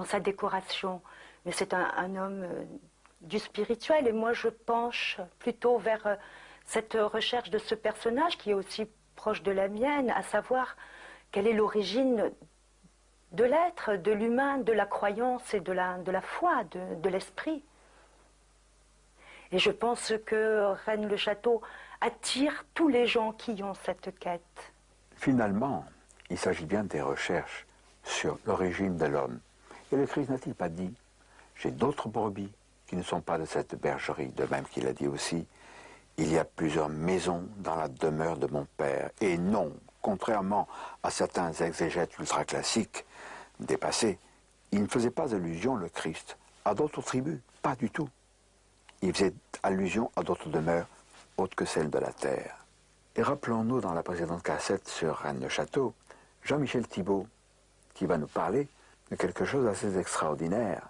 sa décoration. Mais c'est un homme du spirituel. Et moi, je penche plutôt vers cette recherche de ce personnage qui est aussi proche de la mienne, à savoir quelle est l'origine de l'être, de l'humain, de la croyance et de la foi, de l'esprit. Et je pense que Rennes-le-Château attire tous les gens qui ont cette quête. Finalement, il s'agit bien des recherches sur l'origine de l'homme. Et le Christ n'a-t-il pas dit « J'ai d'autres brebis qui ne sont pas de cette bergerie », de même qu'il a dit aussi « Il y a plusieurs maisons dans la demeure de mon Père. » Et non, contrairement à certains exégètes ultra-classiques dépassés, il ne faisait pas allusion, le Christ, à d'autres tribus, pas du tout. Il faisait allusion à d'autres demeures autres que celles de la terre. Et rappelons-nous dans la précédente cassette sur Rennes-le-Château, Jean-Michel Thibault, qui va nous parler de quelque chose d'assez extraordinaire.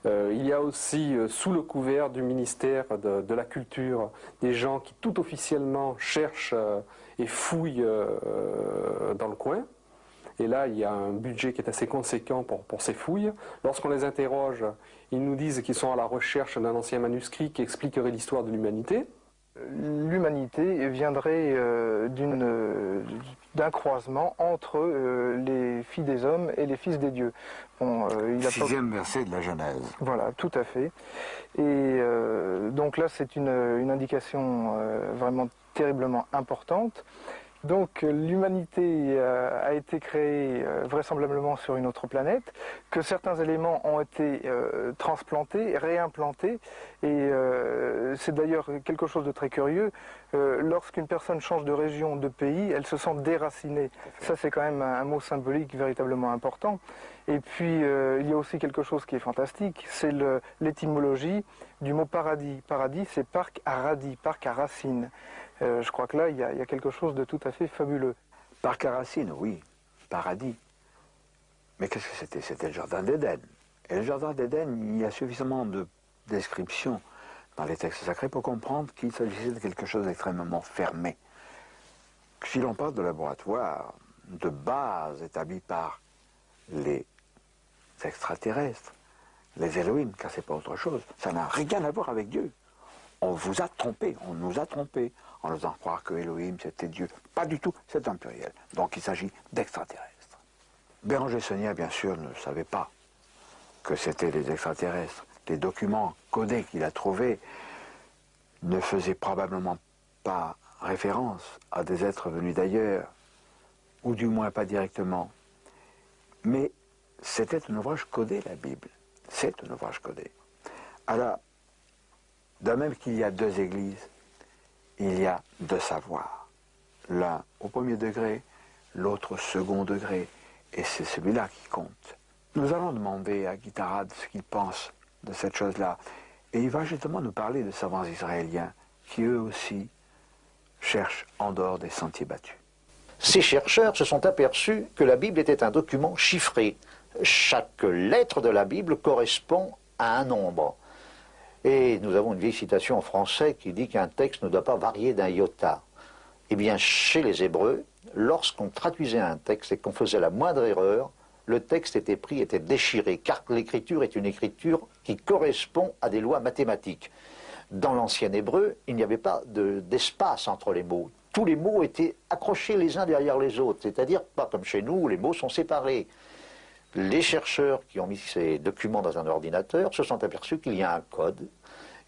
Il y a aussi, sous le couvert du ministère de la Culture, des gens qui tout officiellement cherchent et fouillent dans le coin. Et là, il y a un budget qui est assez conséquent pour ces fouilles. Lorsqu'on les interroge, ils nous disent qu'ils sont à la recherche d'un ancien manuscrit qui expliquerait l'histoire de l'humanité. L'humanité viendrait d'un croisement entre les filles des hommes et les fils des dieux. Bon, Sixième verset de la Genèse. Voilà, tout à fait. Et donc là, c'est une indication vraiment terriblement importante. Donc l'humanité a été créée vraisemblablement sur une autre planète, que certains éléments ont été transplantés, réimplantés, et c'est d'ailleurs quelque chose de très curieux. Lorsqu'une personne change de région, de pays, elle se sent déracinée. Ça, c'est quand même un mot symbolique véritablement important. Et puis il y a aussi quelque chose qui est fantastique, c'est l'étymologie du mot paradis. Paradis, c'est parc à radis, parc à racines. Je crois que là, il y a quelque chose de tout à fait fabuleux. Parc à racines, oui, paradis. Mais qu'est-ce que c'était? C'était le jardin d'Éden. Et le jardin d'Éden, il y a suffisamment de descriptions dans les textes sacrés pour comprendre qu'il s'agissait de quelque chose d'extrêmement fermé. Si l'on parle de laboratoire de base établi par les extraterrestres, les Elohim, car c'est pas autre chose, ça n'a rien à voir avec Dieu. On vous a trompé, on nous a trompés, en nous faisant croire que Elohim c'était Dieu. Pas du tout, c'est un pluriel. Donc il s'agit d'extraterrestres. Béranger Saunière, bien sûr, ne savait pas que c'était des extraterrestres. Les documents codés qu'il a trouvés ne faisaient probablement pas référence à des êtres venus d'ailleurs, ou du moins pas directement. Mais c'était un ouvrage codé, la Bible. C'est un ouvrage codé. Alors, De même qu'il y a deux églises, il y a deux savoirs. L'un au premier degré, l'autre au second degré, et c'est celui-là qui compte. Nous allons demander à Guittarade ce qu'il pense de cette chose-là, et il va justement nous parler de savants israéliens qui eux aussi cherchent en dehors des sentiers battus. Ces chercheurs se sont aperçus que la Bible était un document chiffré. Chaque lettre de la Bible correspond à un nombre. Et nous avons une vieille citation en français qui dit qu'un texte ne doit pas varier d'un iota. Eh bien, chez les Hébreux, lorsqu'on traduisait un texte et qu'on faisait la moindre erreur, le texte était pris, était déchiré, car l'écriture est une écriture qui correspond à des lois mathématiques. Dans l'ancien hébreu, il n'y avait pas d'espace entre les mots. Tous les mots étaient accrochés les uns derrière les autres, c'est-à-dire pas comme chez nous où les mots sont séparés. Les chercheurs qui ont mis ces documents dans un ordinateur se sont aperçus qu'il y a un code,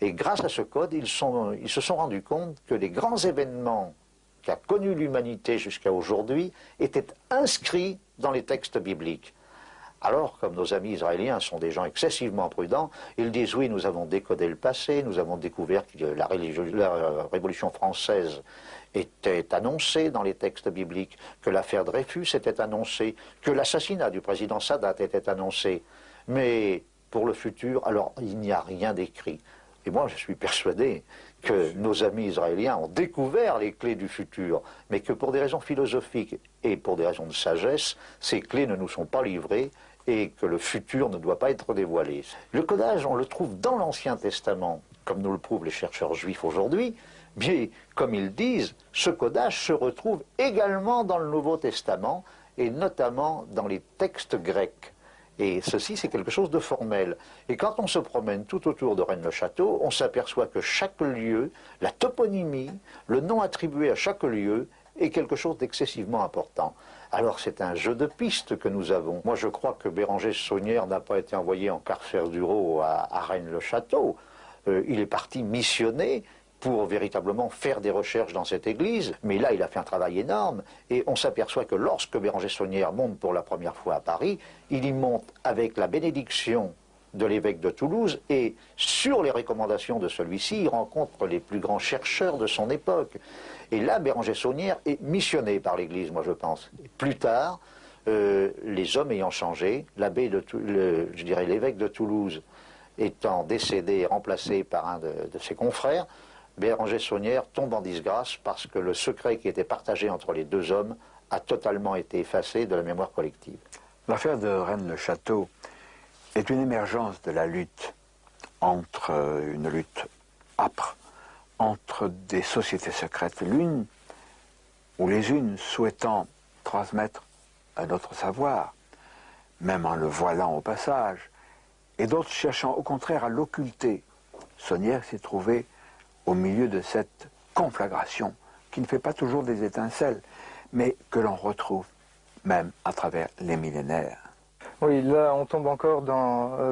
et grâce à ce code, ils se sont rendus compte que les grands événements qu'a connu l'humanité jusqu'à aujourd'hui étaient inscrits dans les textes bibliques. Alors, comme nos amis israéliens sont des gens excessivement prudents, ils disent oui, nous avons décodé le passé, nous avons découvert que la Révolution française était annoncée dans les textes bibliques, que l'affaire Dreyfus était annoncée, que l'assassinat du président Sadat était annoncé. Mais pour le futur, alors il n'y a rien d'écrit. Et moi, je suis persuadé que nos amis israéliens ont découvert les clés du futur, mais que pour des raisons philosophiques et pour des raisons de sagesse, ces clés ne nous sont pas livrées et que le futur ne doit pas être dévoilé. Le codage, on le trouve dans l'Ancien Testament, comme nous le prouvent les chercheurs juifs aujourd'hui, mais comme ils disent, ce codage se retrouve également dans le Nouveau Testament et notamment dans les textes grecs. Et ceci, c'est quelque chose de formel. Et quand on se promène tout autour de Rennes-le-Château, on s'aperçoit que chaque lieu, la toponymie, le nom attribué à chaque lieu, est quelque chose d'excessivement important. Alors c'est un jeu de pistes que nous avons. Moi je crois que Béranger Saunière n'a pas été envoyé en carcerduro à Rennes-le-Château. Il est parti missionner pour véritablement faire des recherches dans cette église, mais là il a fait un travail énorme, et on s'aperçoit que lorsque Béranger Saunière monte pour la première fois à Paris, il y monte avec la bénédiction de l'évêque de Toulouse, et sur les recommandations de celui-ci, il rencontre les plus grands chercheurs de son époque. Et là, Béranger Saunière est missionné par l'église, moi je pense. Plus tard, les hommes ayant changé, l'évêque de Toulouse étant décédé et remplacé par un de ses confrères, Béranger Saunière tombe en disgrâce parce que le secret qui était partagé entre les deux hommes a totalement été effacé de la mémoire collective. L'affaire de Rennes-le-Château est une émergence de la lutte une lutte âpre entre des sociétés secrètes, l'une ou les unes souhaitant transmettre un autre savoir, même en le voilant au passage, et d'autres cherchant au contraire à l'occulter. Saunière s'est trouvé au milieu de cette conflagration qui ne fait pas toujours des étincelles, mais que l'on retrouve même à travers les millénaires. Oui, là on tombe encore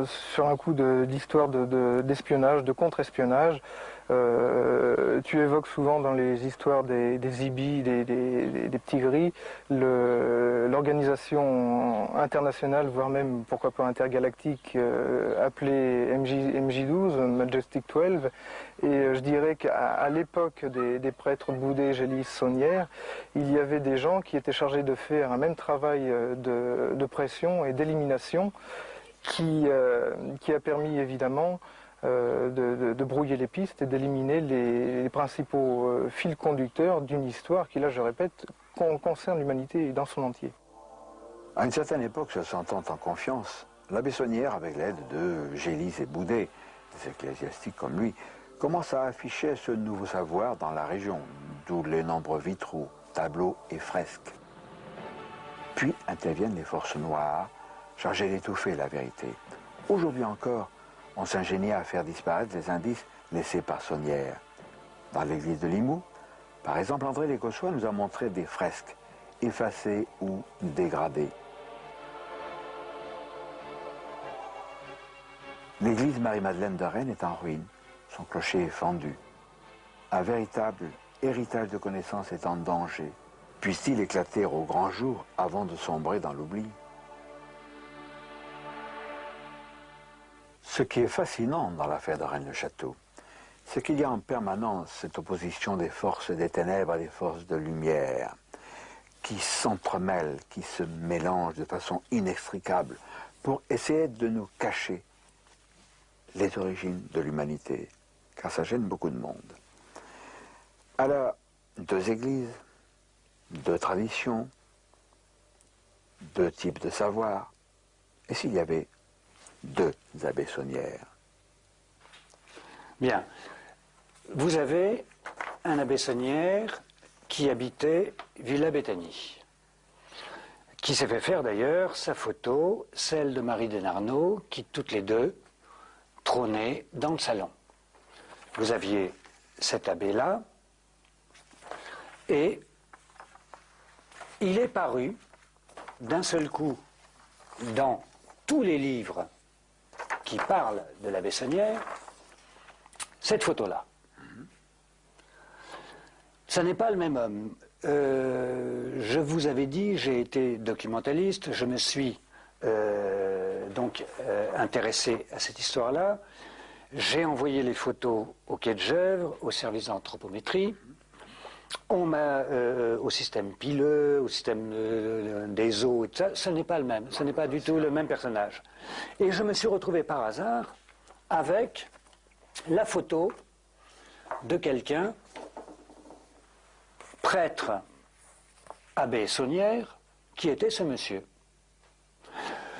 sur un coup d'histoire d'espionnage, de contre-espionnage. Tu évoques souvent dans les histoires des ibis, des petits gris, l'organisation internationale, voire même pourquoi pas intergalactique, appelée MJ12, Majestic 12. Et je dirais qu'à l'époque des prêtres Boudet, Gélis, Saunière, il y avait des gens qui étaient chargés de faire un même travail de pression et d'élimination qui a permis évidemment de brouiller les pistes et d'éliminer les principaux fils conducteurs d'une histoire qui, là je répète, concerne l'humanité dans son entier. À une certaine époque, se sentant en confiance, l'abbé Saunière, avec l'aide de Gélis et Boudet, des ecclésiastiques comme lui, commence à afficher ce nouveau savoir dans la région, d'où les nombreux vitraux, tableaux et fresques. Puis interviennent les forces noires, chargées d'étouffer la vérité. Aujourd'hui encore, on s'ingéniait à faire disparaître les indices laissés par Saunière. Dans l'église de Limoux, par exemple, André Lécossois nous a montré des fresques, effacées ou dégradées. L'église Marie-Madeleine de Rennes est en ruine, son clocher est fendu. Un véritable héritage de connaissances est en danger. Puisse-t-il éclater au grand jour avant de sombrer dans l'oubli? Ce qui est fascinant dans l'affaire de Rennes-le-Château, c'est qu'il y a en permanence cette opposition des forces des ténèbres et des forces de lumière qui s'entremêlent, qui se mélangent de façon inextricable pour essayer de nous cacher les origines de l'humanité, car ça gêne beaucoup de monde. Alors, deux églises, deux traditions, deux types de savoir, et s'il y avait deux abbés Saunière? Bien. Vous avez un abbé Saunière qui habitait Villa Béthanie, qui s'est fait faire d'ailleurs sa photo, celle de Marie Denarnaud, qui toutes les deux trônaient dans le salon. Vous aviez cet abbé-là, et il est paru d'un seul coup dans tous les livres qui parlent de l'abbé Saunière, cette photo-là. Ça n'est pas le même homme. Je vous avais dit, j'ai été documentaliste, je me suis intéressé à cette histoire-là. J'ai envoyé les photos au Quai de Gesvres, au service d'anthropométrie. On m'a au système pileux, au système des eaux, et tout ça. Ce n'est pas le même, ce n'est pas du tout le même personnage. Et je me suis retrouvé par hasard avec la photo de quelqu'un, prêtre, abbé Saunière, qui était ce monsieur.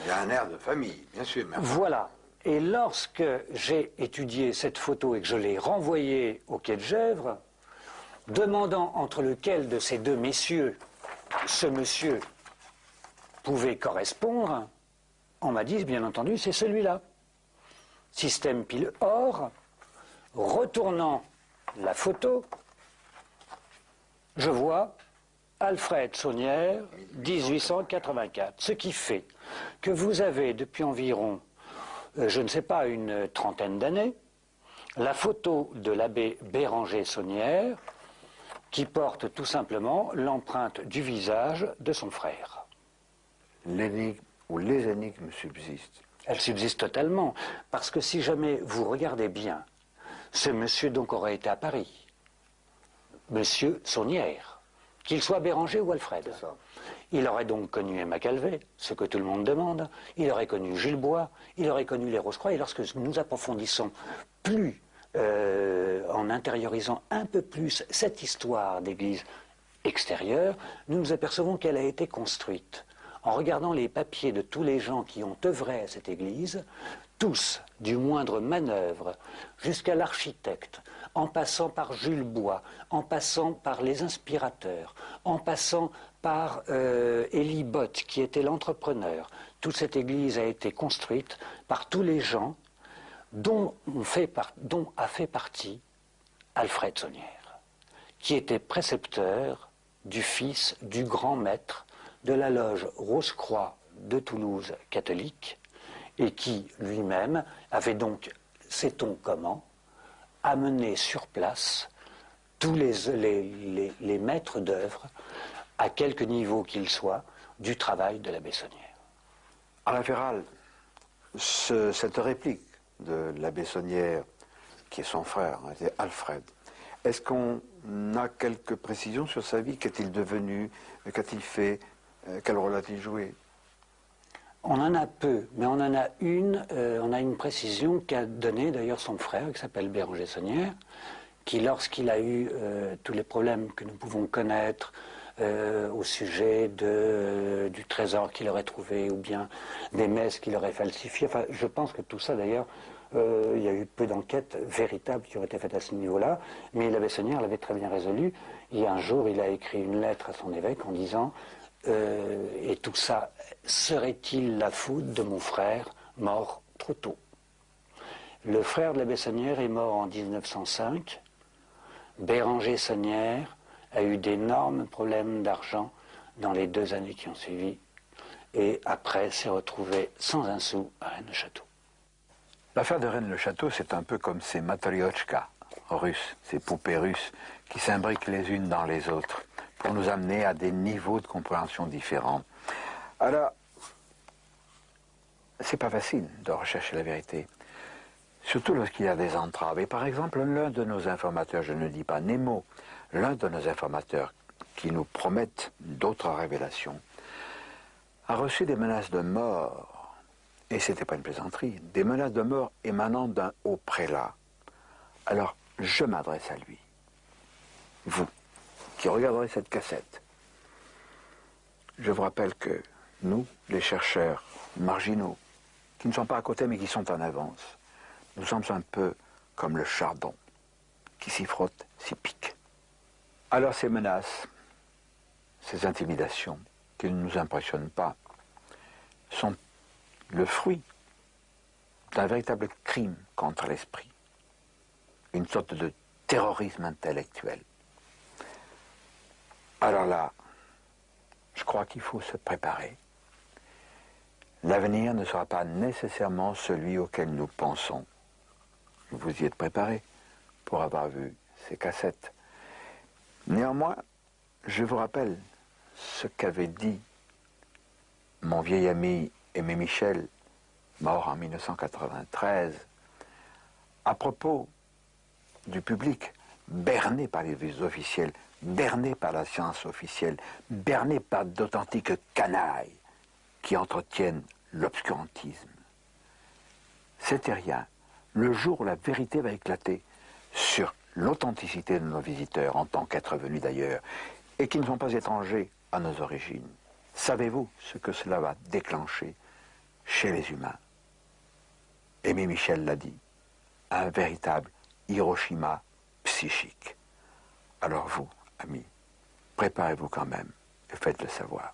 Il y a un air de famille, bien sûr. Mais... Voilà. Et lorsque j'ai étudié cette photo et que je l'ai renvoyée au Quai de Gesvres, demandant entre lequel de ces deux messieurs ce monsieur pouvait correspondre, on m'a dit, bien entendu, c'est celui-là. Système pile. Or, retournant la photo, je vois Alfred Saunière, 1884. Ce qui fait que vous avez depuis environ, je ne sais pas, une trentaine d'années, la photo de l'abbé Béranger Saunière, qui porte tout simplement l'empreinte du visage de son frère. L'énigme ou les énigmes subsistent. Elles subsistent totalement, parce que si jamais vous regardez bien, ce monsieur donc aurait été à Paris, monsieur Saunière, qu'il soit Béranger ou Alfred. Il aurait donc connu Emma Calvé, ce que tout le monde demande, il aurait connu Jules Bois, il aurait connu les Rose-Croix, et lorsque nous approfondissons plus, en intériorisant un peu plus cette histoire d'église extérieure, nous nous apercevons qu'elle a été construite. En regardant les papiers de tous les gens qui ont œuvré à cette église, tous, du moindre manœuvre, jusqu'à l'architecte, en passant par Jules Bois, en passant par les inspirateurs, en passant par Élie Bott, qui était l'entrepreneur, toute cette église a été construite par tous les gens dont a fait partie Alfred Saunière, qui était précepteur du fils du grand maître de la loge Rose-Croix de Toulouse catholique, et qui lui-même avait donc, sait-on comment, amené sur place tous les maîtres d'œuvre, à quelque niveau qu'ils soient, du travail de l'abbé Saunière. Alain Ferral, cette réplique de l'abbé Saunière, qui est son frère, c'est Alfred, est-ce qu'on a quelques précisions sur sa vie? Qu'est-il devenu? Qu'a-t-il fait? Quel rôle a-t-il joué? On en a peu, mais on en a une, on a une précision qu'a donnée d'ailleurs son frère, qui s'appelle Béranger Saunière, qui lorsqu'il a eu tous les problèmes que nous pouvons connaître au sujet du trésor qu'il aurait trouvé, ou bien des messes qu'il aurait falsifiées, enfin je pense que tout ça d'ailleurs, il y a eu peu d'enquêtes véritables qui auraient été faites à ce niveau-là, mais l'abbé Saunière l'avait très bien résolu, et un jour il a écrit une lettre à son évêque en disant et tout ça, serait-il la faute de mon frère mort trop tôt? Le frère de l'abbé Saunière est mort en 1905. Béranger Saunière a eu d'énormes problèmes d'argent dans les 2 années qui ont suivi, et après s'est retrouvé sans un sou à Rennes-le-Château. L'affaire de Rennes-le-Château, c'est un peu comme ces matriochkas russes, ces poupées russes qui s'imbriquent les unes dans les autres, pour nous amener à des niveaux de compréhension différents. Alors, c'est pas facile de rechercher la vérité. surtout lorsqu'il y a des entraves. Et par exemple, l'un de nos informateurs, je ne dis pas Nemo, l'un de nos informateurs qui nous promettent d'autres révélations, a reçu des menaces de mort, et ce n'était pas une plaisanterie, des menaces de mort émanant d'un haut prélat. Alors, je m'adresse à lui, vous, qui regarderez cette cassette. Je vous rappelle que nous, les chercheurs marginaux, qui ne sont pas à côté mais qui sont en avance, nous sommes un peu comme le chardon, qui s'y frotte, s'y pique. Alors ces menaces, ces intimidations, qui ne nous impressionnent pas, sont le fruit d'un véritable crime contre l'esprit, une sorte de terrorisme intellectuel. Alors là, je crois qu'il faut se préparer. L'avenir ne sera pas nécessairement celui auquel nous pensons. Vous y êtes préparés pour avoir vu ces cassettes. Néanmoins, je vous rappelle ce qu'avait dit mon vieil ami Aimé Michel, mort en 1993, à propos du public berné par les vues officielles, berné par la science officielle, berné par d'authentiques canailles qui entretiennent l'obscurantisme. C'était rien. Le jour où la vérité va éclater sur l'authenticité de nos visiteurs, en tant qu'êtres venus d'ailleurs, et qui ne sont pas étrangers à nos origines, savez-vous ce que cela va déclencher chez les humains? Aimé Michel l'a dit, un véritable Hiroshima psychique. Alors vous, amis, préparez-vous quand même et faites-le savoir.